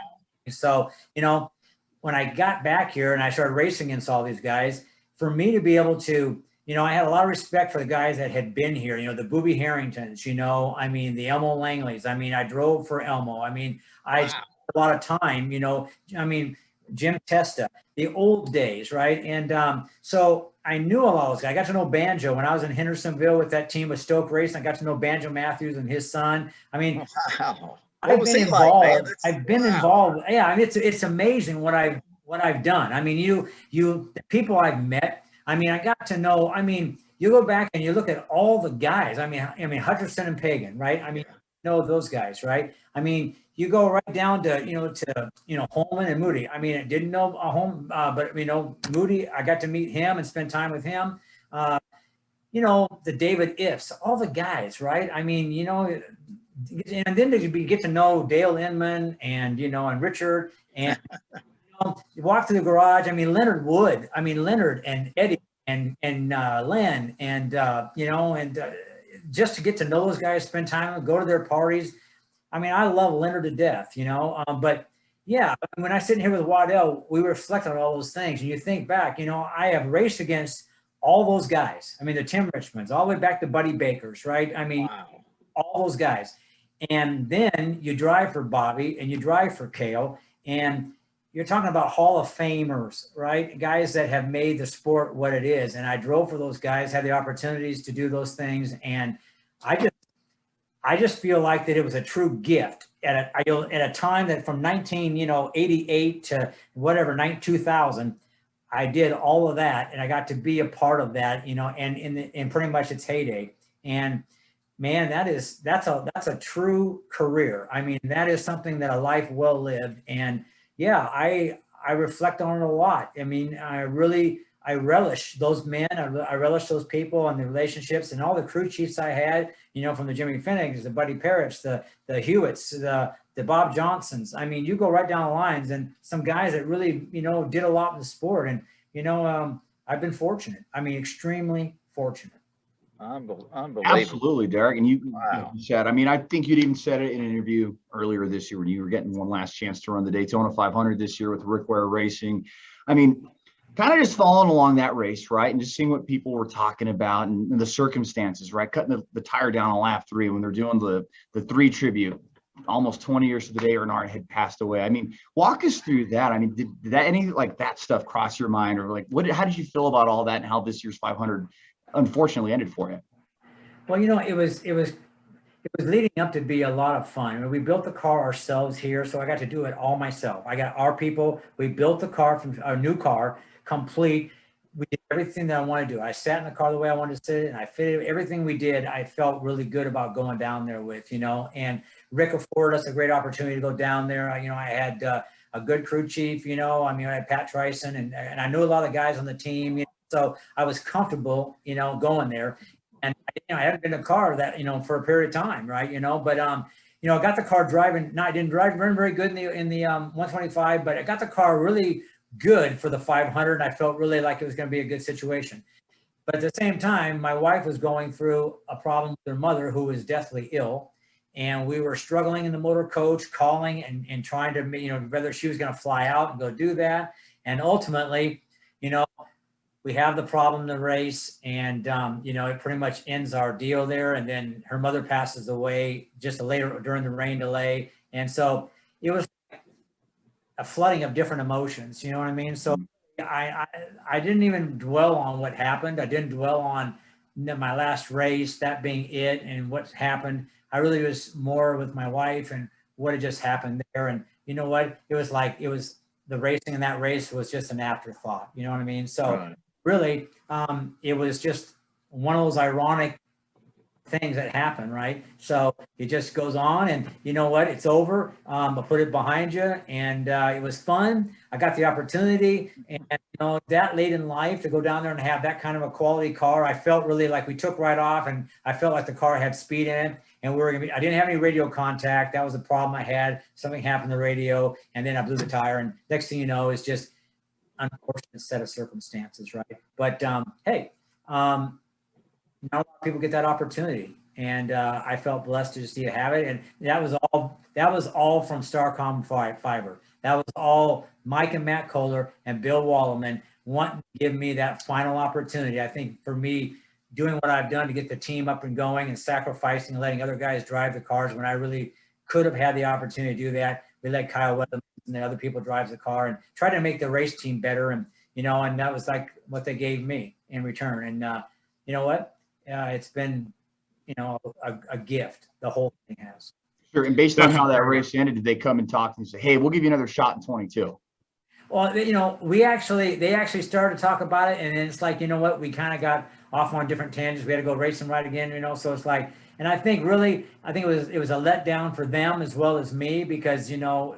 So, when I got back here and I started racing against all these guys, for me to be able to, I had a lot of respect for the guys that had been here, the Booby Harringtons, the Elmo Langleys. I drove for Elmo. I spent a lot of time, Jim Testa, the old days, right? And so I knew a lot of those guys. I got to know Banjo when I was in Hendersonville with that team with Stoke Racing. I got to know Banjo Matthews and his son. Wow. I've been involved. I've been involved. Yeah, it's amazing what I've done. The people I've met. I got to know. You go back and you look at all the guys. Hutcherson and Pagan, right? Know those guys, right? You go right down to Holman and Moody. I didn't know but Moody. I got to meet him and spend time with him. The David Ifs, all the guys, right? And then you get to know Dale Inman and and Richard, and you walk through the garage. Leonard Wood. Leonard and Eddie and Len and just to get to know those guys, spend time, go to their parties. I love Leonard to death, but yeah, when I sit here with Waddell, we reflect on all those things, and you think back, I have raced against all those guys. The Tim Richmonds, all the way back to Buddy Bakers, right? Wow. All those guys. And then you drive for Bobby and you drive for Cale, and you're talking about Hall of Famers, right? Guys that have made the sport what it is. And I drove for those guys, had the opportunities to do those things. And I just feel like that it was a true gift at a time that from 1988 to whatever, 2000, I did all of that, and I got to be a part of that, and in pretty much its heyday. And man, that's a true career. I mean, that is something that a life well lived. And yeah, I reflect on it a lot. I mean, I relish those men. I relish those people and the relationships and all the crew chiefs I had, from the Jimmy Finnigs, the Buddy Parritts, the Hewitts, the Bob Johnsons. I mean, you go right down the lines, and some guys that really, did a lot in the sport. And, I've been fortunate. I mean, extremely fortunate. Unbelievable. Absolutely, Derrike. And you Wow. said, I mean, I think you'd even said it in an interview earlier this year when you were getting one last chance to run the Daytona 500 this year with Rick Ware Racing. I mean, kind of just following along that race, right? And just seeing what people were talking about and the circumstances, right? Cutting the tire down on lap 3 when they're doing the 3 tribute, almost 20 years to the day Earnhardt had passed away. I mean, walk us through that. I mean, did that any like that stuff cross your mind, or like how did you feel about all that and how this year's 500 unfortunately ended for you? Well, it was leading up to be a lot of fun. I mean, we built the car ourselves here, so I got to do it all myself. I got our people. We built the car from a new car, complete. We did everything that I wanted to do. I sat in the car the way I wanted to sit, and I fitted everything we did. I felt really good about going down there with, and Rick afforded us a great opportunity to go down there. I had a good crew chief, I had Pat Tryson, and I knew a lot of guys on the team, so I was comfortable, going there. And I hadn't been in a car that, for a period of time, right? But I got the car driving. No, I didn't run very good in the 125, but I got the car really good for the 500. And I felt really like it was going to be a good situation. But at the same time, my wife was going through a problem with her mother, who was deathly ill. And we were struggling in the motor coach, calling and trying to, whether she was going to fly out and go do that. And ultimately, we have the problem in the race, and, it pretty much ends our deal there. And then her mother passes away just later during the rain delay. And so it was a flooding of different emotions, you know what I mean? So I didn't even dwell on what happened. I didn't dwell on my last race, that being it, and what happened. I really was more with my wife and what had just happened there. And you know what? It was the racing in that race was just an afterthought, you know what I mean? So Right. Really, it was just one of those ironic things that happen, right? So it just goes on, and you know what? It's over. I put it behind you, and it was fun. I got the opportunity, and that late in life to go down there and have that kind of a quality car, I felt really like we took right off, and I felt like the car had speed in it, and I didn't have any radio contact. That was the problem I had. Something happened to the radio, and then I blew the tire, and next thing you know, it's just unfortunate set of circumstances, right? But hey, not a lot of people get that opportunity, and I felt blessed to just have it. And that was all from Starcom Fiber. That was all Mike and Matt Kohler and Bill Wallerman wanting to give me that final opportunity. I think for me, doing what I've done to get the team up and going and sacrificing and letting other guys drive the cars when I really could have had the opportunity to do that. We let Kyle Weatherman and the other people drive the car and try to make the race team better. And, and that was like what they gave me in return. And you know what? It's been, a gift. The whole thing has. Sure. And based on how that race ended, did they come and talk and say, hey, we'll give you another shot in 22? Well, they actually started to talk about it. And then it's like, you know what? We kind of got off on different tangents. We had to go race and ride again, so it's like, and I think it was a letdown for them as well as me, because,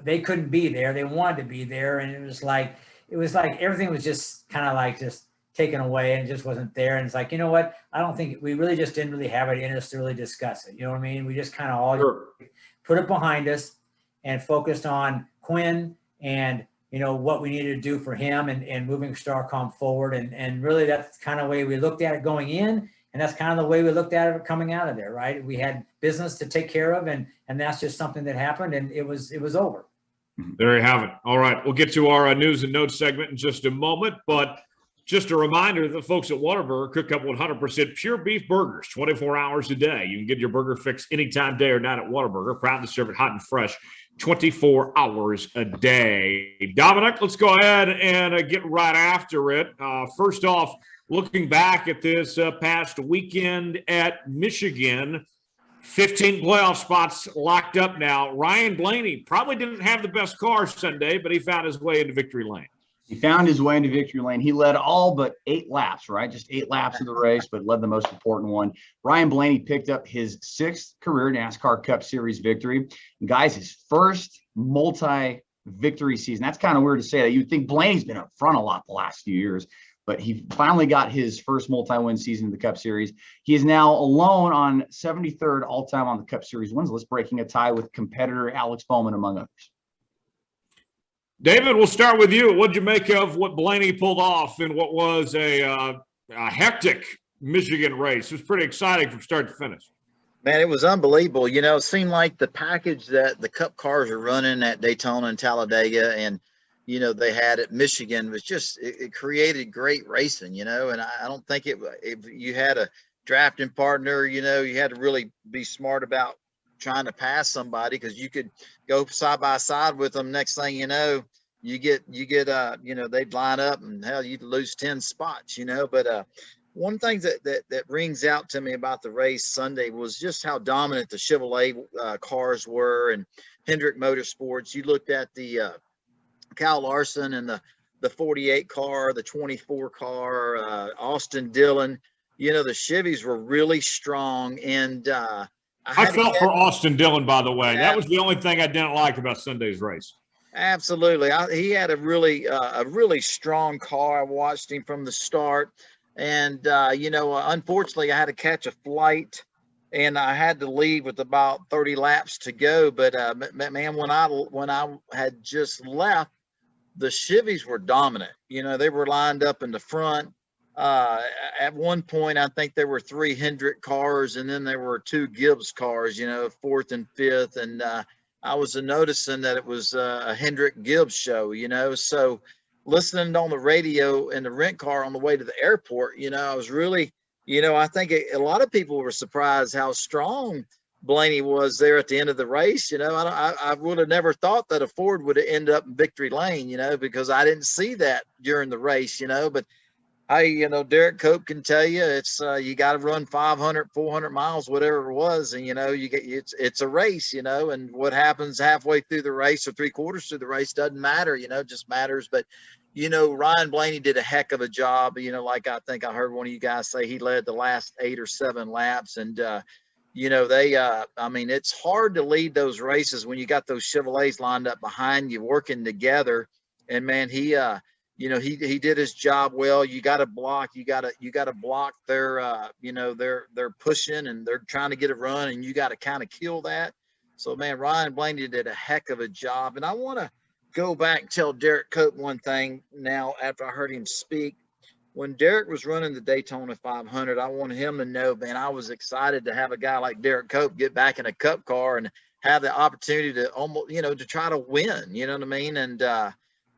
they couldn't be there. They wanted to be there. And it was like everything was just kind of like just taken away and it just wasn't there. And it's like, you know what? I don't think we really just didn't really have it in us to really discuss it. You know what I mean? We just kind of all put it behind us and focused on Quinn and, what we needed to do for him and moving Starcom forward. And really that's kind of the way we looked at it going in. And that's kind of the way we looked at it coming out of there, right? We had business to take care of, and that's just something that happened, and it was over. There you have it. All right, we'll get to our news and notes segment in just a moment, but just a reminder that the folks at Whataburger cook up 100% pure beef burgers 24 hours a day. You can get your burger fix anytime, day or night at Whataburger. Proud to serve it hot and fresh 24 hours a day. Dominic, let's go ahead and get right after it. First off, looking back at this past weekend at Michigan, 15 playoff spots locked up now. Ryan Blaney probably didn't have the best car Sunday, but he found his way into victory lane. He found his way into victory lane. He led all but 8 laps, right? Just 8 laps of the race, but led the most important one. Ryan Blaney picked up his 6th career NASCAR Cup Series victory. And guys, his first multi-victory season. That's kind of weird to say that. You'd think Blaney's been up front a lot the last few years, but he finally got his first multi-win season in the Cup Series. He is now alone on 73rd all-time on the Cup Series wins list, breaking a tie with competitor Alex Bowman, among others. David, we'll start with you. What did you make of what Blaney pulled off in what was a hectic Michigan race? It was pretty exciting from start to finish. Man, it was unbelievable. You know, it seemed like the package that the Cup cars are running at Daytona and Talladega and, you know, they had at Michigan was just, it created great racing, you know, and I don't think if you had a drafting partner, you know, you had to really be smart about trying to pass somebody because you could go side by side with them. Next thing you know, you get you know, they'd line up and hell, you'd lose 10 spots, you know. But one thing that rings out to me about the race Sunday was just how dominant the Chevrolet cars were and Hendrick Motorsports. You looked at the Kyle Larson and the 48 car, the 24 car, Austin Dillon. You know, the Chevys were really strong, and I felt for Austin Dillon, by the way. Yeah. That was the only thing I didn't like about Sunday's race. Absolutely. He had a really strong car. I watched him from the start. And, you know, unfortunately, I had to catch a flight, and I had to leave with about 30 laps to go. But, man, when I had just left, the Chevys were dominant. You know, they were lined up in the front. At one point, I think there were 3 Hendrick cars, and then there were 2 Gibbs cars, you know, 4th and 5th. And I was noticing that it was a Hendrick Gibbs show, you know. So listening on the radio in the rent car on the way to the airport, you know, I was really, you know, I think a lot of people were surprised how strong Blaney was there at the end of the race. You know, I would have never thought that a Ford would have ended up in victory lane, you know, because I didn't see that during the race, you know. But you know, Derrike Cope can tell you it's you got to run 500, 400 miles, whatever it was, and you know, it's a race, you know, and what happens halfway through the race or 3/4 through the race doesn't matter, you know, it just matters. But you know, Ryan Blaney did a heck of a job. You know, like I think I heard one of you guys say he led the last 8 or 7 laps, and you know, they I mean, it's hard to lead those races when you got those Chevrolets lined up behind you working together, and man, he you know, he did his job well. You got to block. You got to block their, you know, they're pushing and they're trying to get a run, and you got to kind of kill that. So, man, Ryan Blaney did a heck of a job. And I want to go back and tell Derrike Cope one thing now after I heard him speak. When Derrike was running the Daytona 500, I wanted him to know, man, I was excited to have a guy like Derrike Cope get back in a Cup car and have the opportunity to almost, you know, to try to win. You know what I mean?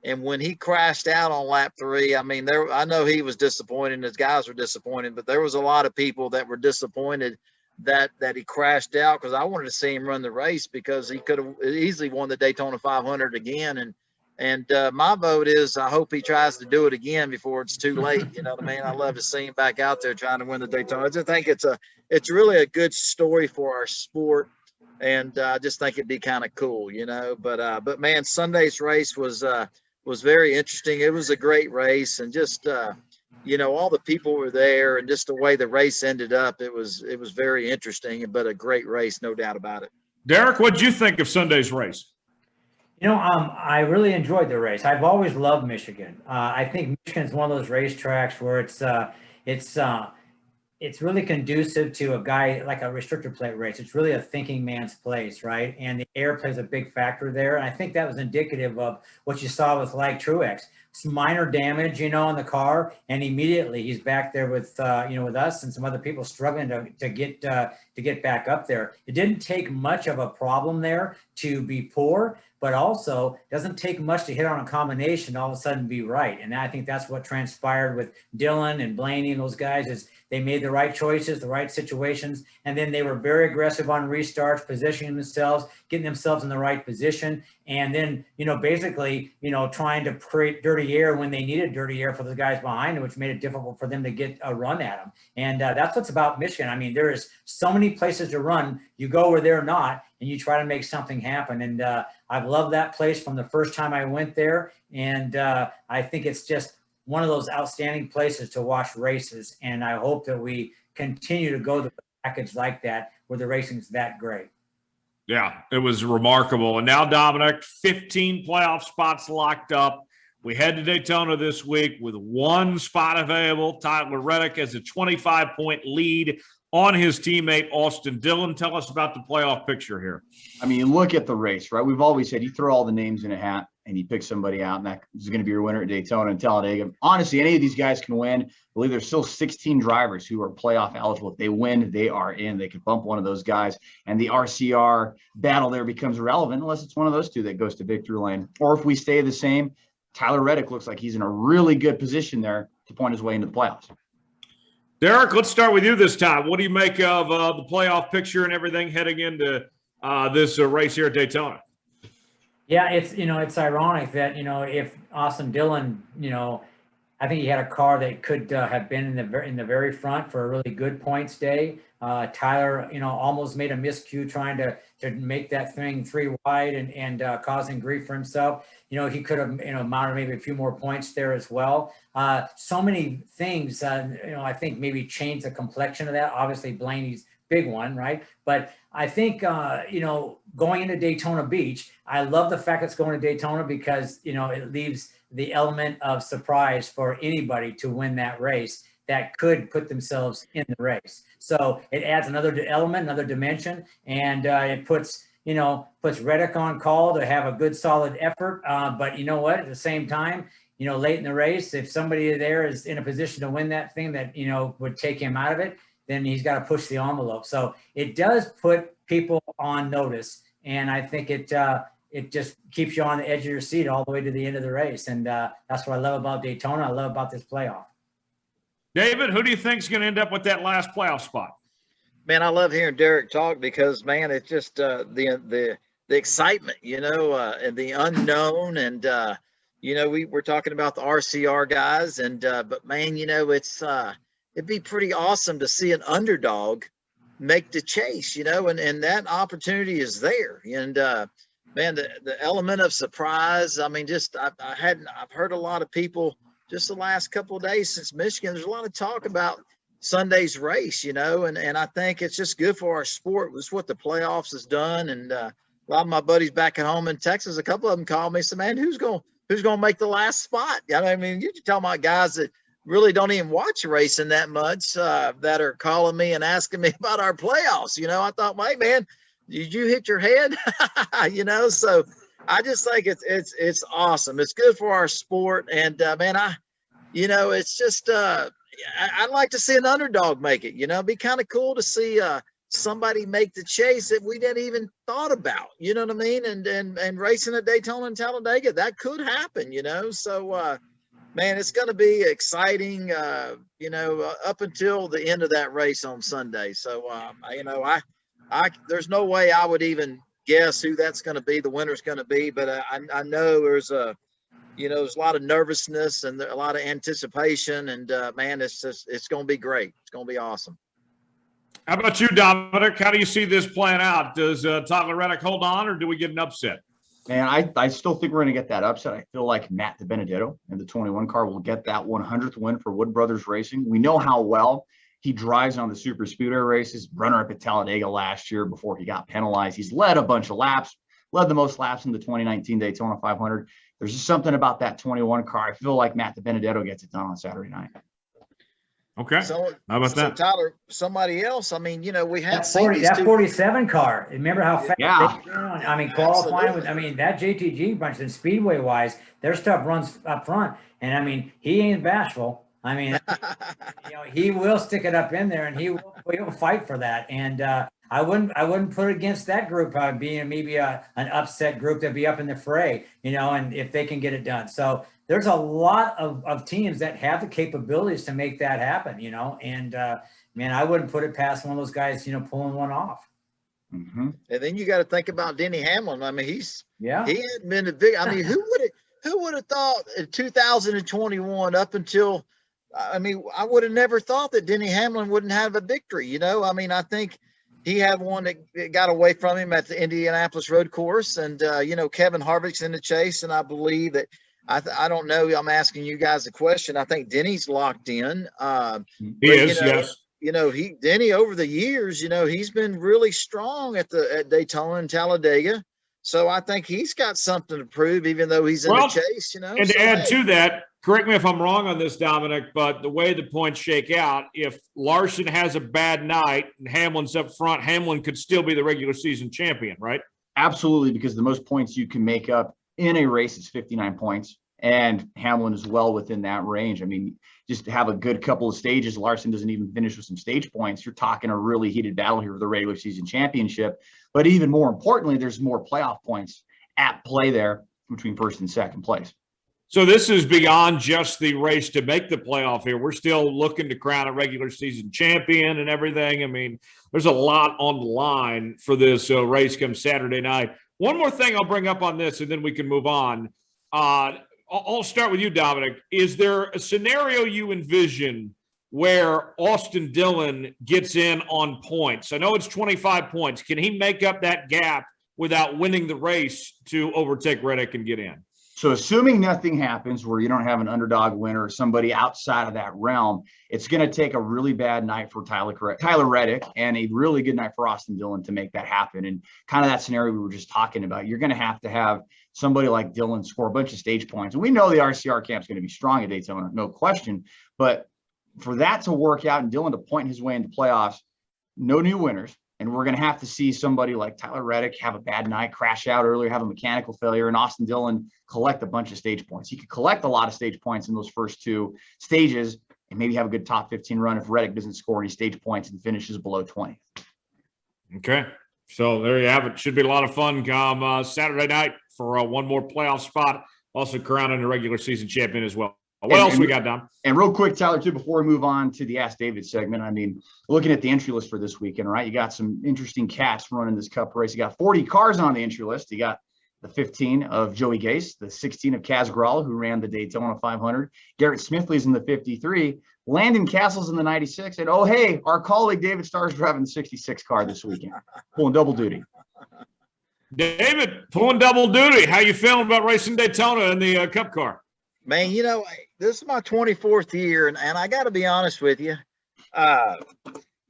And when he crashed out on lap 3, I mean, I know he was disappointed, and his guys were disappointed, but there was a lot of people that were disappointed that he crashed out, because I wanted to see him run the race, because he could have easily won the Daytona 500 again. And my vote is I hope he tries to do it again before it's too late. You know what I mean? I love to see him back out there trying to win the Daytona. I just think it's really a good story for our sport. And I just think it'd be kind of cool, you know. But man, Sunday's race was very interesting. It was a great race, and just you know, all the people were there, and just the way the race ended up, it was very interesting, but a great race, no doubt about it. Derrike, what did you think of Sunday's race? You know, I really enjoyed the race. I've always loved Michigan. I think Michigan's one of those racetracks where it's really conducive to a guy like a restrictor plate race. It's really a thinking man's place, right? And the air plays a big factor there. And I think that was indicative of what you saw with like Truex. Some minor damage, you know, in the car, and immediately he's back there with, you know, with us and some other people struggling to get back up there. It didn't take much of a problem there to be poor, but also doesn't take much to hit on a combination, all of a sudden be right. And I think that's what transpired with Dillon and Blaney and those guys, is they made the right choices, the right situations, and then they were very aggressive on restarts, positioning themselves, getting themselves in the right position, and then, you know, basically, you know, trying to create dirty air when they needed dirty air for the guys behind them, which made it difficult for them to get a run at them. And that's what's about Michigan. I mean, there is so many places to run. You go where they're not, and you try to make something happen. And I've loved that place from the first time I went there. And I think it's just one of those outstanding places to watch races. And I hope that we continue to go to a package like that where the racing's that great. Yeah, it was remarkable. And now, Dominic, 15 playoff spots locked up. We head to Daytona this week with one spot available. Tyler Reddick has a 25-point lead on his teammate Austin Dillon. Tell us about the playoff picture here. I mean, look at the race, right? We've always said you throw all the names in a hat and you pick somebody out, and that is going to be your winner at Daytona and Talladega. Honestly, any of these guys can win. I believe there's still 16 drivers who are playoff eligible. If they win, they are in. They could bump one of those guys, and the RCR battle there becomes irrelevant unless it's one of those two that goes to victory lane. Or if we stay the same, Tyler Reddick looks like he's in a really good position there to point his way into the playoffs. Derrike, let's start with you this time. What do you make of the playoff picture and everything heading into this race here at Daytona? Yeah, it's ironic that, if Austin Dillon, I think he had a car that could have been in the very front for a really good points day. Tyler, almost made a miscue trying to make that thing 3 wide and causing grief for himself. He could have, mounted maybe a few more points there as well. So many things, I think maybe change the complexion of that. Obviously, Blaney's big one, right? But I think, going into Daytona Beach, I love the fact it's going to Daytona because, it leaves the element of surprise for anybody to win that race that could put themselves in the race. So it adds another element, another dimension, and it puts Reddick on call to have a good, solid effort. But you know what? At the same time, late in the race, if somebody there is in a position to win that thing that, would take him out of it, then he's got to push the envelope. So it does put people on notice. And I think it just keeps you on the edge of your seat all the way to the end of the race. And that's what I love about Daytona. I love about this playoff. David, who do you think is going to end up with that last playoff spot? Man, I love hearing Derrike talk because, man, it's just the excitement, and the unknown. And, we're talking about the RCR guys. And, but, man, it'd be pretty awesome to see an underdog make the chase, and that opportunity is there. And, man, the element of surprise, I mean, I've heard a lot of people just the last couple of days since Michigan, there's a lot of talk about Sunday's race, and I think it's just good for our sport. It's what the playoffs has done. And a lot of my buddies back at home in Texas, a couple of them called me and said, man, who's going to make the last spot? I mean, you're talking about guys that really don't even watch racing that much that are calling me and asking me about our playoffs. I thought, hey, man, did you hit your head? So I just think it's awesome. It's good for our sport. And man, it's just, I'd like to see an underdog make it, it'd be kind of cool to see somebody make the chase that we didn't even thought about, you know what I mean? And racing at Daytona and Talladega, that could happen, so, man, it's going to be exciting, up until the end of that race on Sunday. So, there's no way I would even guess who that's going to be, the winner's going to be, but I know there's there's a lot of nervousness and a lot of anticipation, and man, it's going to be great. It's going to be awesome. How about you, Dominic? How do you see this playing out? Does Tyler Reddick hold on, or do we get an upset? Man, I still think we're going to get that upset. I feel like Matt DiBenedetto in the 21 car will get that 100th win for Wood Brothers Racing. We know how well he drives on the super speedway races, runner-up at Talladega last year before he got penalized. He's led a bunch of laps, led the most laps in the 2019 Daytona 500. There's just something about that 21 car. I feel like Matt DiBenedetto gets it done on Saturday night. Okay. So, how about that? Tyler, somebody else, I mean, we had that 47 car. Remember how fast Yeah. they run? I mean, qualifying with, that JTG bunch and speedway wise, their stuff runs up front. And I mean, he ain't bashful. I mean, he will stick it up in there, and he'll fight for that. And I wouldn't put it against that group being maybe an upset group that'd be up in the fray, and if they can get it done. So there's a lot of teams that have the capabilities to make that happen, and man, I wouldn't put it past one of those guys, pulling one off. Mm-hmm. And then you got to think about Denny Hamlin. I mean, he hadn't been a big. I mean, who would have thought in 2021 up until. I mean, I would have never thought that Denny Hamlin wouldn't have a victory. I mean, I think, he had one that got away from him at the Indianapolis Road Course. And, Kevin Harvick's in the chase. And I believe that I don't know. I'm asking you guys a question. I think Denny's locked in. He is, yes. Denny over the years, he's been really strong at Daytona and Talladega. So I think he's got something to prove, even though he's in the chase, And to add to that, correct me if I'm wrong on this, Dominic, but the way the points shake out, if Larson has a bad night and Hamlin's up front, Hamlin could still be the regular season champion, right? Absolutely, because the most points you can make up in a race is 59 points, and Hamlin is well within that range. I mean, just to have a good couple of stages, Larson doesn't even finish with some stage points. You're talking a really heated battle here for the regular season championship. But even more importantly, there's more playoff points at play there between first and second place. So this is beyond just the race to make the playoff here. We're still looking to crown a regular season champion and everything. I mean, there's a lot on the line for this race come Saturday night. One more thing I'll bring up on this, and then we can move on. I'll start with you, Dominic. Is there a scenario you envision where Austin Dillon gets in on points? I know it's 25 points. Can he make up that gap without winning the race to overtake Reddick and get in? So assuming nothing happens where you don't have an underdog winner or somebody outside of that realm, it's going to take a really bad night for Tyler Reddick and a really good night for Austin Dillon to make that happen. And kind of that scenario we were just talking about, you're going to have somebody like Dillon score a bunch of stage points. And we know the RCR camp is going to be strong at Daytona, no question. But for that to work out and Dillon to point his way into playoffs, no new winners. And we're going to have to see somebody like Tyler Reddick have a bad night, crash out earlier, have a mechanical failure, and Austin Dillon collect a bunch of stage points. He could collect a lot of stage points in those first two stages and maybe have a good top 15 run if Reddick doesn't score any stage points and finishes below 20. Okay. So there you have it. Should be a lot of fun come Saturday night for one more playoff spot. Also crowning a regular season champion as well. What else we got, Dom? And real quick, Tyler, too, before we move on to the Ask David segment, I mean, looking at the entry list for this weekend, right? You got some interesting cats running this Cup race. You got 40 cars on the entry list. You got the 15 of Joey Gase, the 16 of Kaz Grala, who ran the Daytona 500. Garrett Smithley's in the 53. Landon Castle's in the 96. And, oh, hey, our colleague David Starr is driving the 66 car this weekend, pulling double duty. David, pulling double duty. How you feeling about racing Daytona in the Cup car? Man, this is my 24th year, and I got to be honest with you.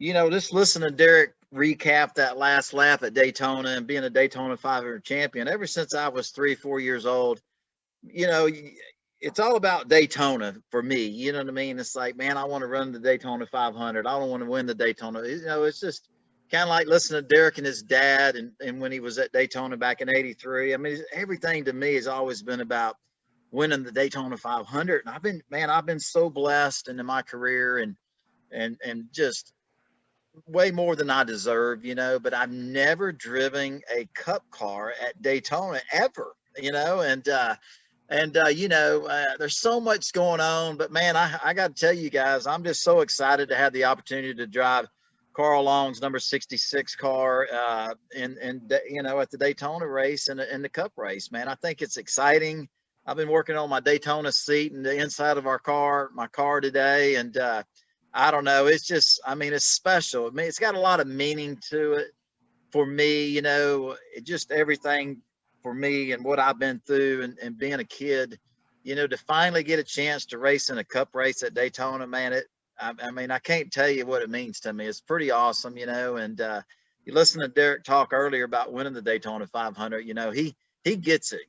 Just listening to Derrike recap that last lap at Daytona and being a Daytona 500 champion, ever since I was 3-4 years old, it's all about Daytona for me. You know what I mean? It's like, man, I want to run the Daytona 500. I don't want to win the Daytona. It's just kind of like listening to Derrike and his dad and when he was at Daytona back in '83. I mean, everything to me has always been about winning the Daytona 500. And I've been so blessed in my career and just way more than I deserve, but I've never driven a Cup car at Daytona ever, there's so much going on, but man, I got to tell you guys, I'm just so excited to have the opportunity to drive Carl Long's number 66 car at the Daytona race and the Cup race, man. I think it's exciting. I've been working on my Daytona seat and the inside of my car today. And I don't know. It's just, it's special. It's got a lot of meaning to it for me, just everything for me and what I've been through and being a kid, to finally get a chance to race in a Cup race at Daytona, man, I can't tell you what it means to me. It's pretty awesome, and you listen to Derrike talk earlier about winning the Daytona 500, he gets it,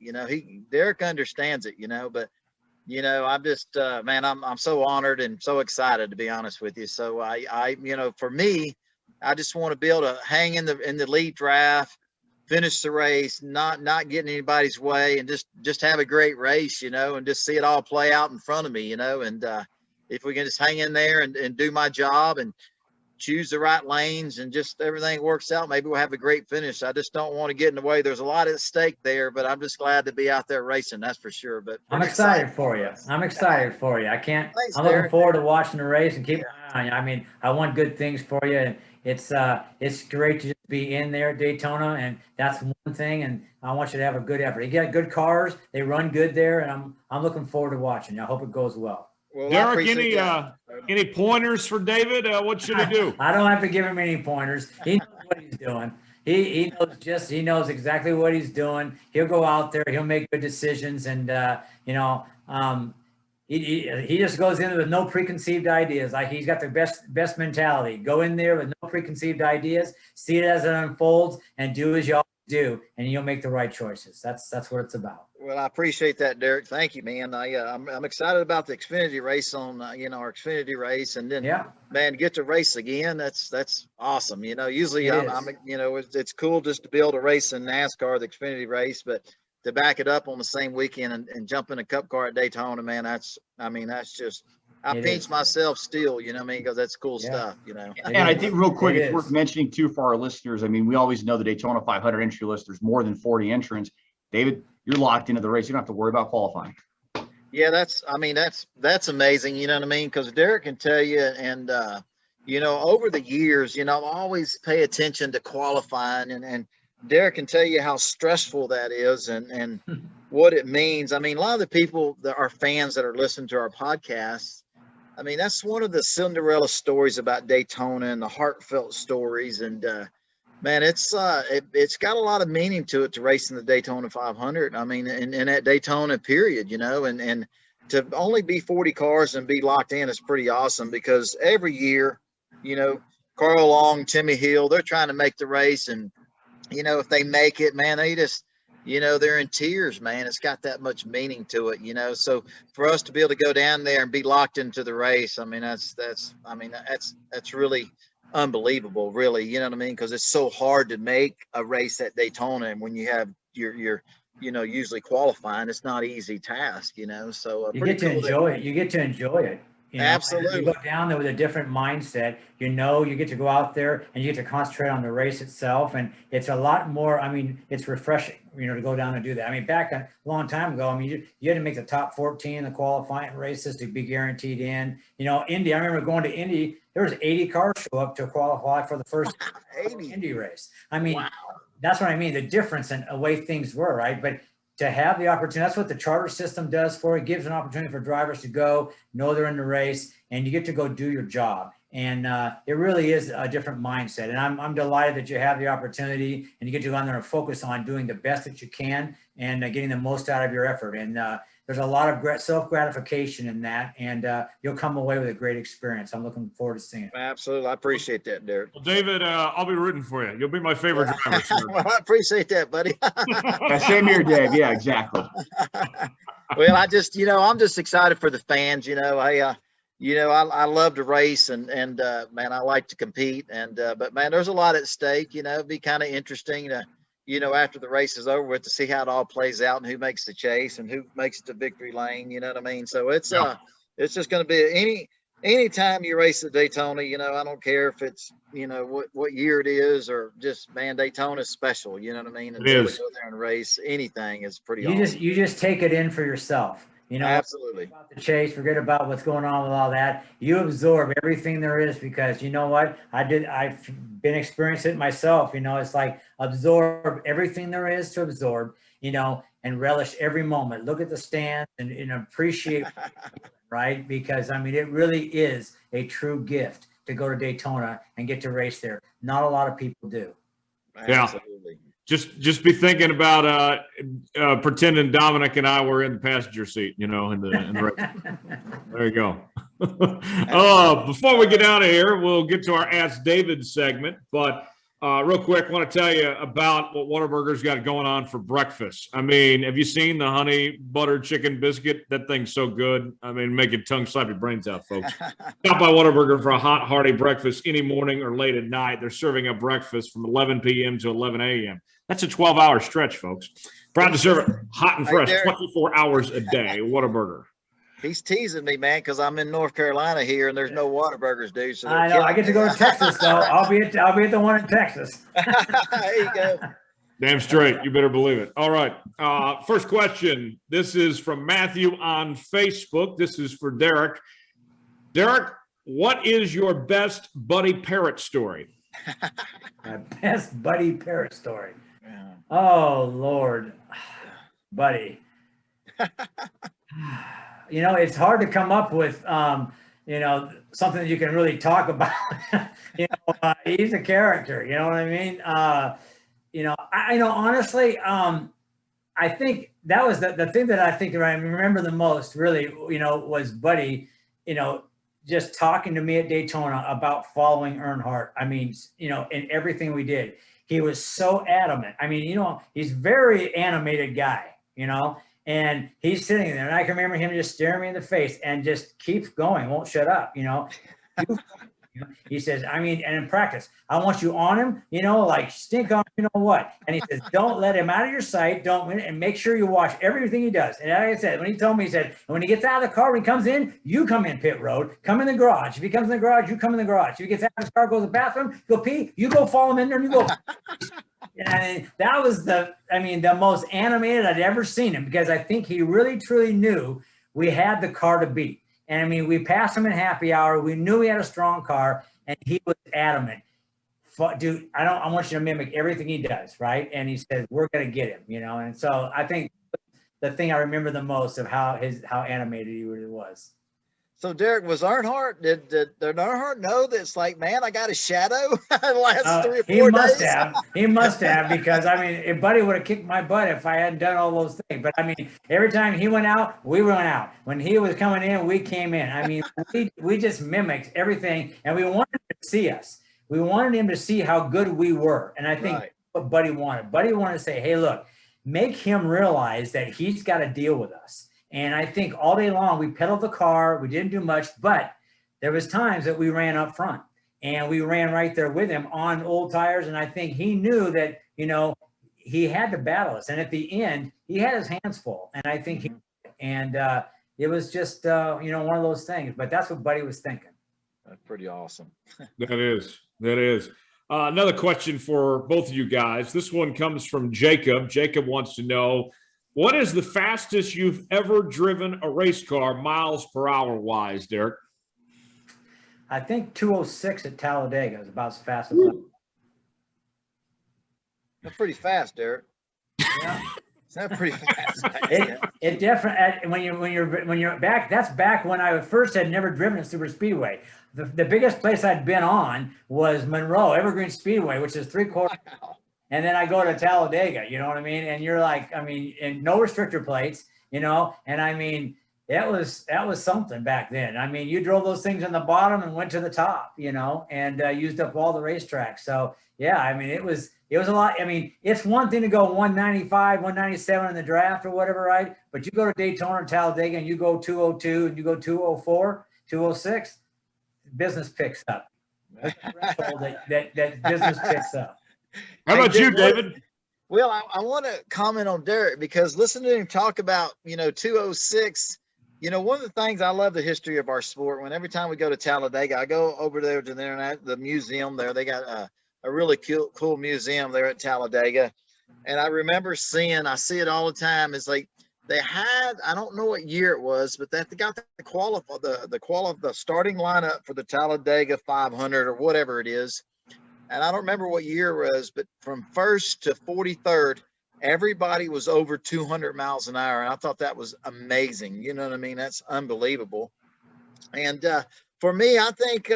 Derrike understands it, but, I'm just, I'm so honored and so excited, to be honest with you. So for me, I just want to be able to hang in the lead draft, finish the race, not getting anybody's way, and just have a great race, and just see it all play out in front of me, and if we can just hang in there and do my job and choose the right lanes and just everything works out, maybe we'll have a great finish. I just don't want to get in the way. There's a lot at stake there, but I'm just glad to be out there racing. That's for sure. But I'm excited for you. I'm excited for you. Thanks, I'm Derrike. looking forward to watching the race and keep an eye on you. I want good things for you. And it's great to just be in there at Daytona, and that's one thing. And I want you to have a good effort. You got good cars. They run good there, and I'm looking forward to watching you. I hope it goes well. Well, Derrike, any pointers for David? What should he do? I don't have to give him any pointers. He knows what he's doing. He knows exactly what he's doing. He'll go out there, he'll make good decisions, and he just goes in with no preconceived ideas. Like, he's got the best mentality. Go in there with no preconceived ideas, see it as it unfolds, and do as you always do, and you'll make the right choices. That's what it's about. Well, I appreciate that, Derrike. Thank you, man. I'm excited about the Xfinity race on, our Xfinity race, and then, man, get to race again. That's awesome. Usually it's cool just to be able to race in NASCAR, the Xfinity race, but to back it up on the same weekend and jump in a cup car at Daytona, man, that's just, I pinch myself still, because that's cool stuff, And I think real quick, it's worth mentioning too for our listeners. I mean, we always know the Daytona 500 entry list, there's more than 40 entrants. David, you're locked into the race. You don't have to worry about qualifying. Yeah, that's amazing. You know what I mean? Because Derrike can tell you, and over the years, I always pay attention to qualifying, and Derrike can tell you how stressful that is, and what it means. I mean, a lot of the people that are fans that are listening to our podcasts, I mean, that's one of the Cinderella stories about Daytona, and the heartfelt stories, and man, it's got a lot of meaning to it, to race in the Daytona 500. I mean, in that Daytona period, and to only be 40 cars and be locked in is pretty awesome, because every year, Carl Long, Timmy Hill, they're trying to make the race, and if they make it, man, they just, they're in tears, man. It's got that much meaning to it, so for us to be able to go down there and be locked into the race, I mean, that's really unbelievable, really. You know what I mean? Because it's so hard to make a race at Daytona, and when you have your usually qualifying, it's not an easy task, so you get to enjoy it. You get to enjoy it. Absolutely. You go down there with a different mindset. You get to go out there and you get to concentrate on the race itself, and it's a lot more. I mean, it's refreshing, to go down and do that. I mean, back a long time ago, I mean, you had to make the top 14 in the qualifying races to be guaranteed in. Indy. I remember going to Indy. There was 80 cars show up to qualify for the first 80 Indy race. I mean, wow. That's what I mean. The difference in the way things were, right? But to have the opportunity, that's what the charter system does for it. It gives an opportunity for drivers to go, know they're in the race, and you get to go do your job. And it really is a different mindset. And I'm delighted that you have the opportunity, and you get to go on there and focus on doing the best that you can, and getting the most out of your effort. And there's a lot of self-gratification in that, and you'll come away with a great experience. I'm looking forward to seeing it. Absolutely. I appreciate that, Derrike. Well, David, I'll be rooting for you. You'll be my favorite driver, sir. Well, I appreciate that, buddy. Same here, Dave. Yeah, exactly. Well, I'm just excited for the fans. I love to race, and man, I like to compete, and but man, there's a lot at stake. It'd be kind of interesting to, after the race is over with, to see how it all plays out, and who makes the chase and who makes the victory lane. You know what I mean? So it's just going to be any time you race at Daytona, I don't care if it's, what year it is, or just, man, Daytona is special. You know what I mean? And it is. to go there and race anything is pretty awesome. You just take it in for yourself. Absolutely. Forget about the chase, forget about what's going on with all that. You absorb everything there is, because you know what? I've been experiencing it myself. It's like, absorb everything there is to absorb, and relish every moment. Look at the stands and appreciate, right? Because I mean, it really is a true gift to go to Daytona and get to race there. Not a lot of people do. Absolutely. Just be thinking about pretending Dominic and I were in the passenger seat, in the race. There you go. Before we get out of here, we'll get to our Ask David segment. But real quick, I want to tell you about what Whataburger's got going on for breakfast. I mean, have you seen the honey butter chicken biscuit? That thing's so good. I mean, make your tongue slap your brains out, folks. Stop by Whataburger for a hot, hearty breakfast any morning or late at night. They're serving up breakfast from 11 p.m. to 11 a.m. That's a 12-hour stretch, folks. Proud to serve it hot and fresh, 24 hours a day. Whataburger. He's teasing me, man, because I'm in North Carolina here, and there's no Whataburgers, dude. So I know. I get to go to Texas, though. I'll be at the one in Texas. There you go. Damn straight. You better believe it. All right. First question. This is from Matthew on Facebook. This is for Derrike. Derrike, what is your best Buddy Parrott story? My best Buddy Parrott story. Yeah. Oh, Lord. Buddy. It's hard to come up with, something that you can really talk about. He's a character, you know what I mean? I know, honestly, I think that was the thing that I think that I remember the most really, was Buddy, just talking to me at Daytona about following Earnhardt. I mean, in everything we did, he was so adamant. I mean, he's very animated guy, and he's sitting there, and I can remember him just staring me in the face and just keeps going, won't shut up, He says, and in practice, I want you on him, like stink on, what? And he says, don't let him out of your sight. And make sure you watch everything he does. And like I said, when he told me, he said, when he gets out of the car, when he comes in, you come in pit road, come in the garage. If he comes in the garage, you come in the garage. If he gets out of his car, goes to the bathroom, go pee, you go follow him in there and you go. And that was the most animated I'd ever seen him, because I think he really, truly knew we had the car to beat. And we passed him in happy hour. We knew he had a strong car, and he was adamant. Dude, I want you to mimic everything he does, right? And he said, we're going to get him, And so I think the thing I remember the most of how animated he really was. So Derrike, was Earnhardt, did Earnhardt know that it's like, man, I got a shadow the last 3 or 4 days? He must have, because if Buddy would have kicked my butt if I hadn't done all those things. But every time he went out, we went out. When he was coming in, we came in. We just mimicked everything, and we wanted him to see us. We wanted him to see how good we were. And I think that's what Buddy wanted. Buddy wanted to say, hey, look, make him realize that he's got to deal with us. And I think all day long we pedaled the car, we didn't do much, but there was times that we ran up front, and we ran right there with him on old tires. And I think he knew that, he had to battle us. And at the end, he had his hands full. And I think it was just, one of those things. But that's what Buddy was thinking. That's pretty awesome. That is. Another question for both of you guys. This one comes from Jacob. Jacob wants to know, what is the fastest you've ever driven a race car miles per hour wise, Derrike? I think 206 at Talladega is about as fast as That's pretty fast, Derrike. Yeah. It's not pretty fast. It definitely, when you're back, that's back when I first had never driven a super speedway. The biggest place I'd been on was Monroe Evergreen Speedway, which is 3/4. Wow. And then I go to Talladega, you know what I mean? And you're like, and no restrictor plates, and that was something back then. You drove those things on the bottom and went to the top, and used up all the racetracks. So yeah, it was a lot. It's one thing to go 195, 197 in the draft or whatever, right? But you go to Daytona or Talladega and you go 202 and you go 204, 206, business picks up. that business picks up. How about you, David? Well, I want to comment on Derrike, because listening to him talk about, 206, one of the things I love the history of our sport. Every time we go to Talladega, I go over there to the museum there. They got a really cool museum there at Talladega. And I remember I see it all the time. It's like they had, I don't know what year it was, but they got the starting lineup for the Talladega 500 or whatever it is. And I don't remember what year it was, but from first to 43rd, everybody was over 200 miles an hour. And I thought that was amazing. You know what I mean? That's unbelievable. And for me, I think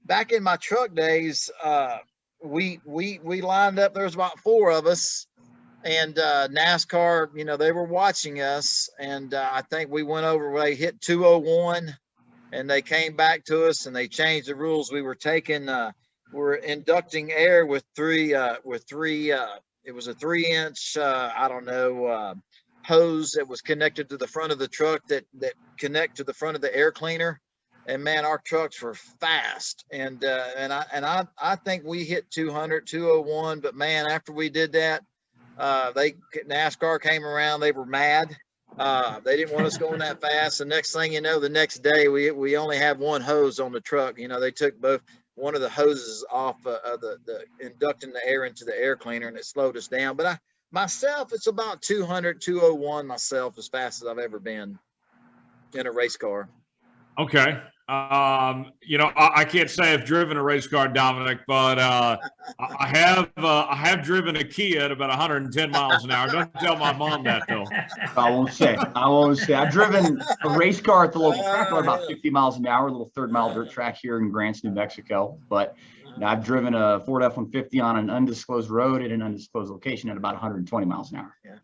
back in my truck days, we lined up. There was about 4 of us, and NASCAR, they were watching us. And I think we went over, they hit 201, and they came back to us and they changed the rules. We were we're inducting air with three, it was a 3-inch, hose that was connected to the front of the truck that connect to the front of the air cleaner. And man, our trucks were fast. And I think we hit 200, 201, but man, after we did that, NASCAR came around, they were mad. They didn't want us going that fast. The next thing you know, the next day we only have one hose on the truck. They took one of the hoses off the inducting the air into the air cleaner, and it slowed us down. But myself, it's about 200, 201 myself, as fast as I've ever been in a race car. Okay. I can't say I've driven a race car, Dominic, but I have driven a Kia at about 110 miles an hour. Don't tell my mom that though. I won't say. I've driven a race car at the local track at about 50 miles an hour, a little 3rd-mile dirt track here in Grants, New Mexico. But I've driven a Ford F-150 on an undisclosed road at an undisclosed location at about 120 miles an hour. Yeah.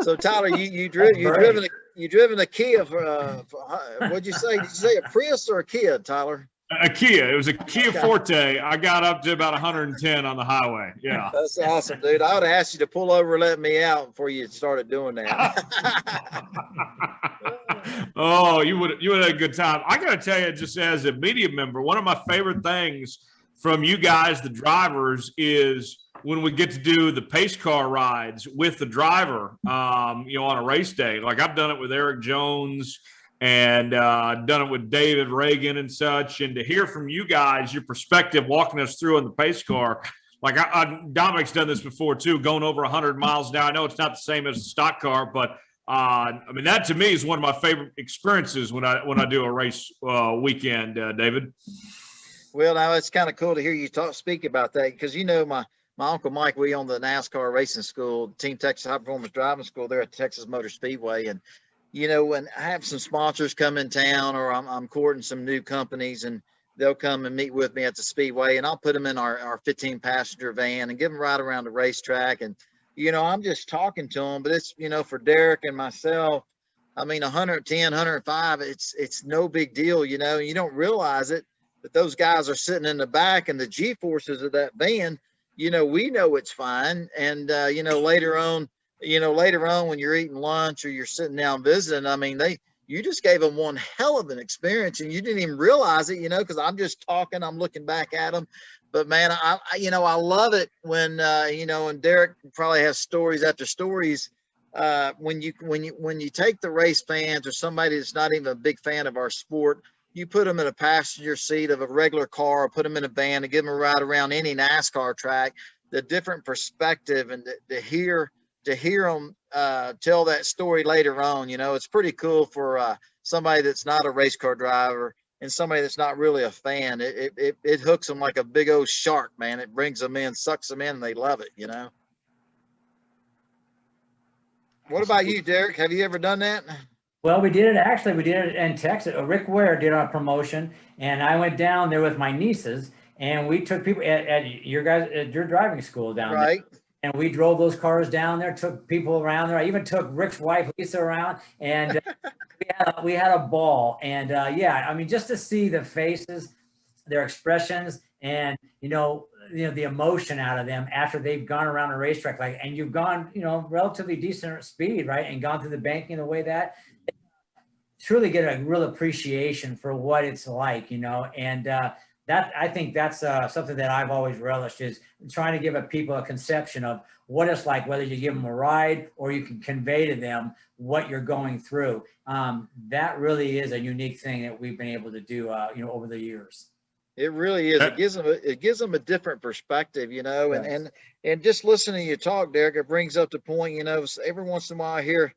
So Tyler, you driven a Kia for what'd you say? Did you say a Prius or a Kia, Tyler? A Kia. It was a Kia Forte. I got up to about 110 on the highway. Yeah. That's awesome, dude. I would have asked you to pull over and let me out before you started doing that. Oh, you would have had a good time. I got to tell you, just as a media member, one of my favorite things from you guys, the drivers, is when we get to do the pace car rides with the driver, on a race day. Like I've done it with Eric Jones and done it with David Reagan and such. And to hear from you guys, your perspective, walking us through in the pace car, like Dominic's done this before too, going over 100 miles an hour. I know it's not the same as a stock car, but that to me is one of my favorite experiences when I do a race weekend, David. Well, now it's kind of cool to hear you speak about that because my Uncle Mike, we own the NASCAR racing school, Team Texas High Performance Driving School there at Texas Motor Speedway. And, when I have some sponsors come in town or I'm courting some new companies and they'll come and meet with me at the Speedway and I'll put them in our 15-passenger van and give them right around the racetrack. And, I'm just talking to them, but it's, for Derrike and myself, 110, 105, it's no big deal, you don't realize it, but those guys are sitting in the back and the G-forces of that van, we know it's fine. And, later on when you're eating lunch or you're sitting down visiting, you just gave them one hell of an experience and you didn't even realize it, because I'm just talking, I'm looking back at them. But man, I love it when, and Derrike probably has stories after stories. When you take the race fans or somebody that's not even a big fan of our sport, you put them in a passenger seat of a regular car, or put them in a van and give them a ride around any NASCAR track, the different perspective and to hear them tell that story later on, it's pretty cool for somebody that's not a race car driver and somebody that's not really a fan. It hooks them like a big old shark, man. It brings them in, sucks them in, and they love it, What about you, Derrike? Have you ever done that? Well, we did it in Texas. Rick Ware did our promotion, and I went down there with my nieces, and we took people at your driving school down there. And we drove those cars down there, took people around there. I even took Rick's wife, Lisa, around, and we had a ball. And just to see the faces, their expressions, and the emotion out of them after they've gone around a racetrack, and you've gone, relatively decent speed, right, and gone through the banking the way that, truly get a real appreciation for what it's like, and that I think that's something that I've always relished, is trying to give people a conception of what it's like, whether you give them a ride or you can convey to them what you're going through. That really is a unique thing that we've been able to do, over the years. It really is. It gives them a different perspective, Yes. and just listening to you talk, Derrike, it brings up the point, every once in a while I hear,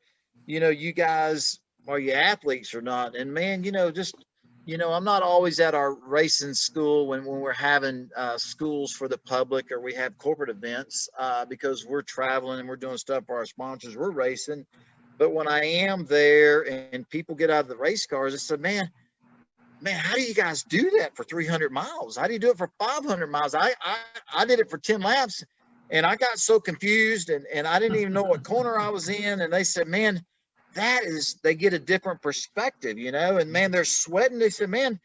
you guys, are you athletes or not? And man, I'm not always at our racing school when we're having schools for the public or we have corporate events because we're traveling and we're doing stuff for our sponsors. We're racing. But when I am there and people get out of the race cars, I said, man, how do you guys do that for 300 miles? How do you do it for 500 miles? I did it for 10 laps and I got so confused and I didn't even know what corner I was in. And they said, man, they get a different perspective, and man, they're sweating. They said, man,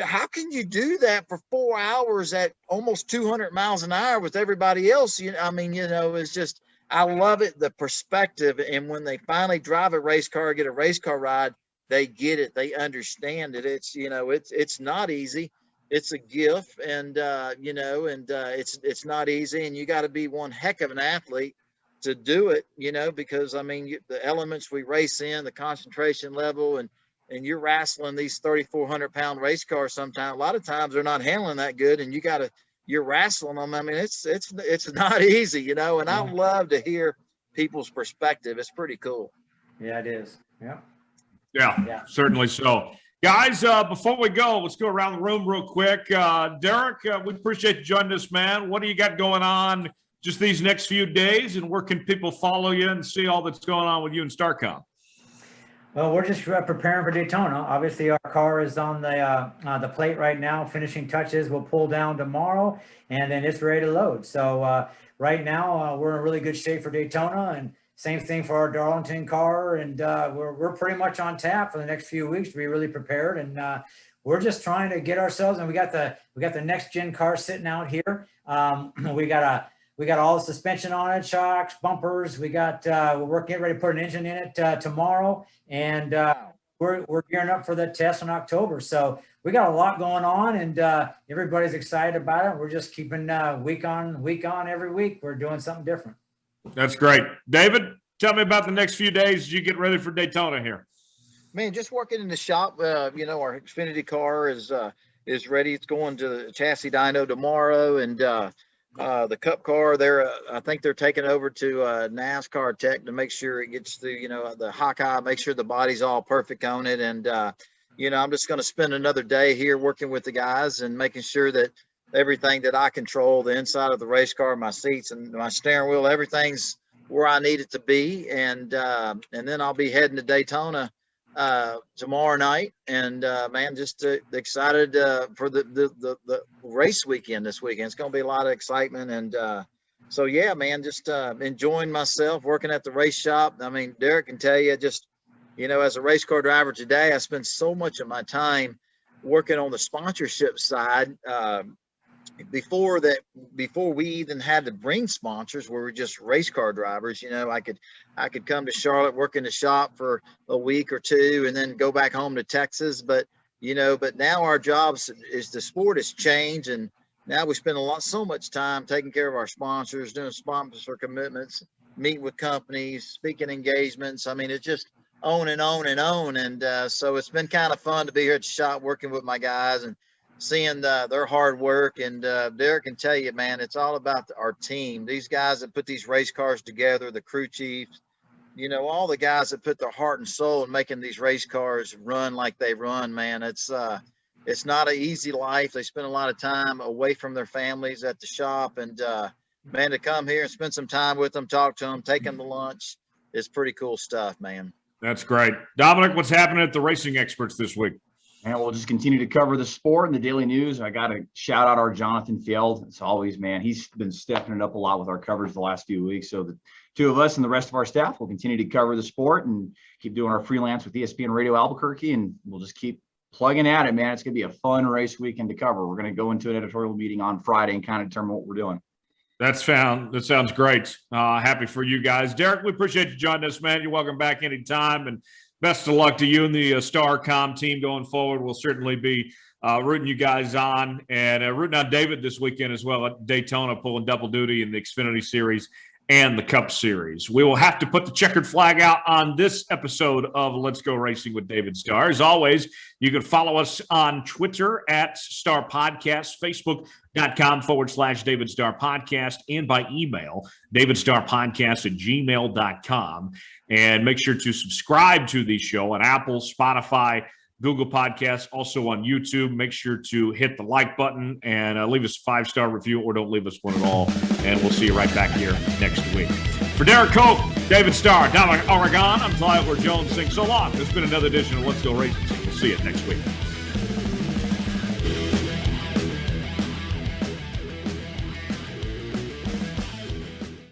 how can you do that for 4 hours at almost 200 miles an hour with everybody else? It's just, I love it, the perspective. And when they finally drive a race car, get a race car ride, they get it. They understand it. It's, it's not easy. It's a gift and, it's not easy. And you got to be one heck of an athlete to do it, because the elements we race in, the concentration level, and you're wrestling these 3,400-pound race cars. Sometimes, a lot of times, they're not handling that good, and you're wrestling them. It's not easy, And I love to hear people's perspective. It's pretty cool. Yeah, it is. Yeah. Yeah, certainly so. Guys, before we go, let's go around the room real quick. Derrike, we appreciate you joining us, man. What do you got going on just these next few days, and where can people follow you and see all that's going on with you and StarCom? Well, we're just preparing for Daytona. Obviously, our car is on the plate right now. Finishing touches will pull down tomorrow, and then it's ready to load. So right now, we're in really good shape for Daytona, and same thing for our Darlington car. And we're pretty much on tap for the next few weeks to be really prepared. And we're just trying to get ourselves. And we got the next gen car sitting out here. We got all the suspension on it, shocks, bumpers. We're getting ready to put an engine in it tomorrow, and we're gearing up for the test in October. So we got a lot going on, and everybody's excited about it. We're just keeping week on every week. We're doing something different. That's great. David, tell me about the next few days as you get ready for Daytona here. Man, just working in the shop. Our Xfinity car is ready. It's going to the chassis dyno tomorrow, and the Cup car, I think they're taking over to NASCAR Tech to make sure it gets through, the Hawkeye, make sure the body's all perfect on it. And, I'm just going to spend another day here working with the guys and making sure that everything that I control, the inside of the race car, my seats and my steering wheel, everything's where I need it to be. And then I'll be heading to Daytona tomorrow night, and man, just excited for the race weekend this weekend. It's going to be a lot of excitement, and so yeah, man, just enjoying myself working at the race shop. I mean, Derrike can tell you, just as a race car driver today, I spend so much of my time working on the sponsorship side. Before we even had to bring sponsors, we were just race car drivers. I could come to Charlotte, work in the shop for a week or two, and then go back home to Texas. But now our jobs is the sport has changed, and now we spend so much time taking care of our sponsors, doing sponsor commitments, meeting with companies, speaking engagements. I mean, it's just on and on and on. And so it's been kind of fun to be here at the shop working with my guys and seeing their hard work. And Derrike can tell you, man, it's all about our team. These guys that put these race cars together, the crew chiefs, all the guys that put their heart and soul in making these race cars run like they run, man. It's not an easy life. They spend a lot of time away from their families at the shop. And, man, to come here and spend some time with them, talk to them, take them to lunch, it's pretty cool stuff, man. That's great. Dominic, what's happening at the Racing Experts this week? And we'll just continue to cover the sport and the daily news. I got to shout out our Jonathan Field. As always, man, he's been stepping it up a lot with our coverage the last few weeks. So the two of us and the rest of our staff will continue to cover the sport and keep doing our freelance with ESPN Radio Albuquerque. And we'll just keep plugging at it, man. It's going to be a fun race weekend to cover. We're going to go into an editorial meeting on Friday and kind of determine what we're doing. That sounds great. Happy for you guys. Derrike, we appreciate you joining us, man. You're welcome back anytime. And best of luck to you and the StarCom team going forward. We'll certainly be rooting you guys on, and rooting on David this weekend as well at Daytona, pulling double duty in the Xfinity Series and the Cup Series. We will have to put the checkered flag out on this episode of Let's Go Racing with David Starr. As always, you can follow us on Twitter at Star Podcast, Facebook.com/David Starr Podcast, and by email, davidstarpodcast@gmail.com. And make sure to subscribe to the show on Apple, Spotify, Google Podcasts, also on YouTube. Make sure to hit the like button and leave us a 5-star review, or don't leave us one at all. And we'll see you right back here next week. For Derrike Cope, David Starr, Dominic Aragon, I'm Tyler Jones saying so long. This has been another edition of Let's Go Racing. We'll see you next week.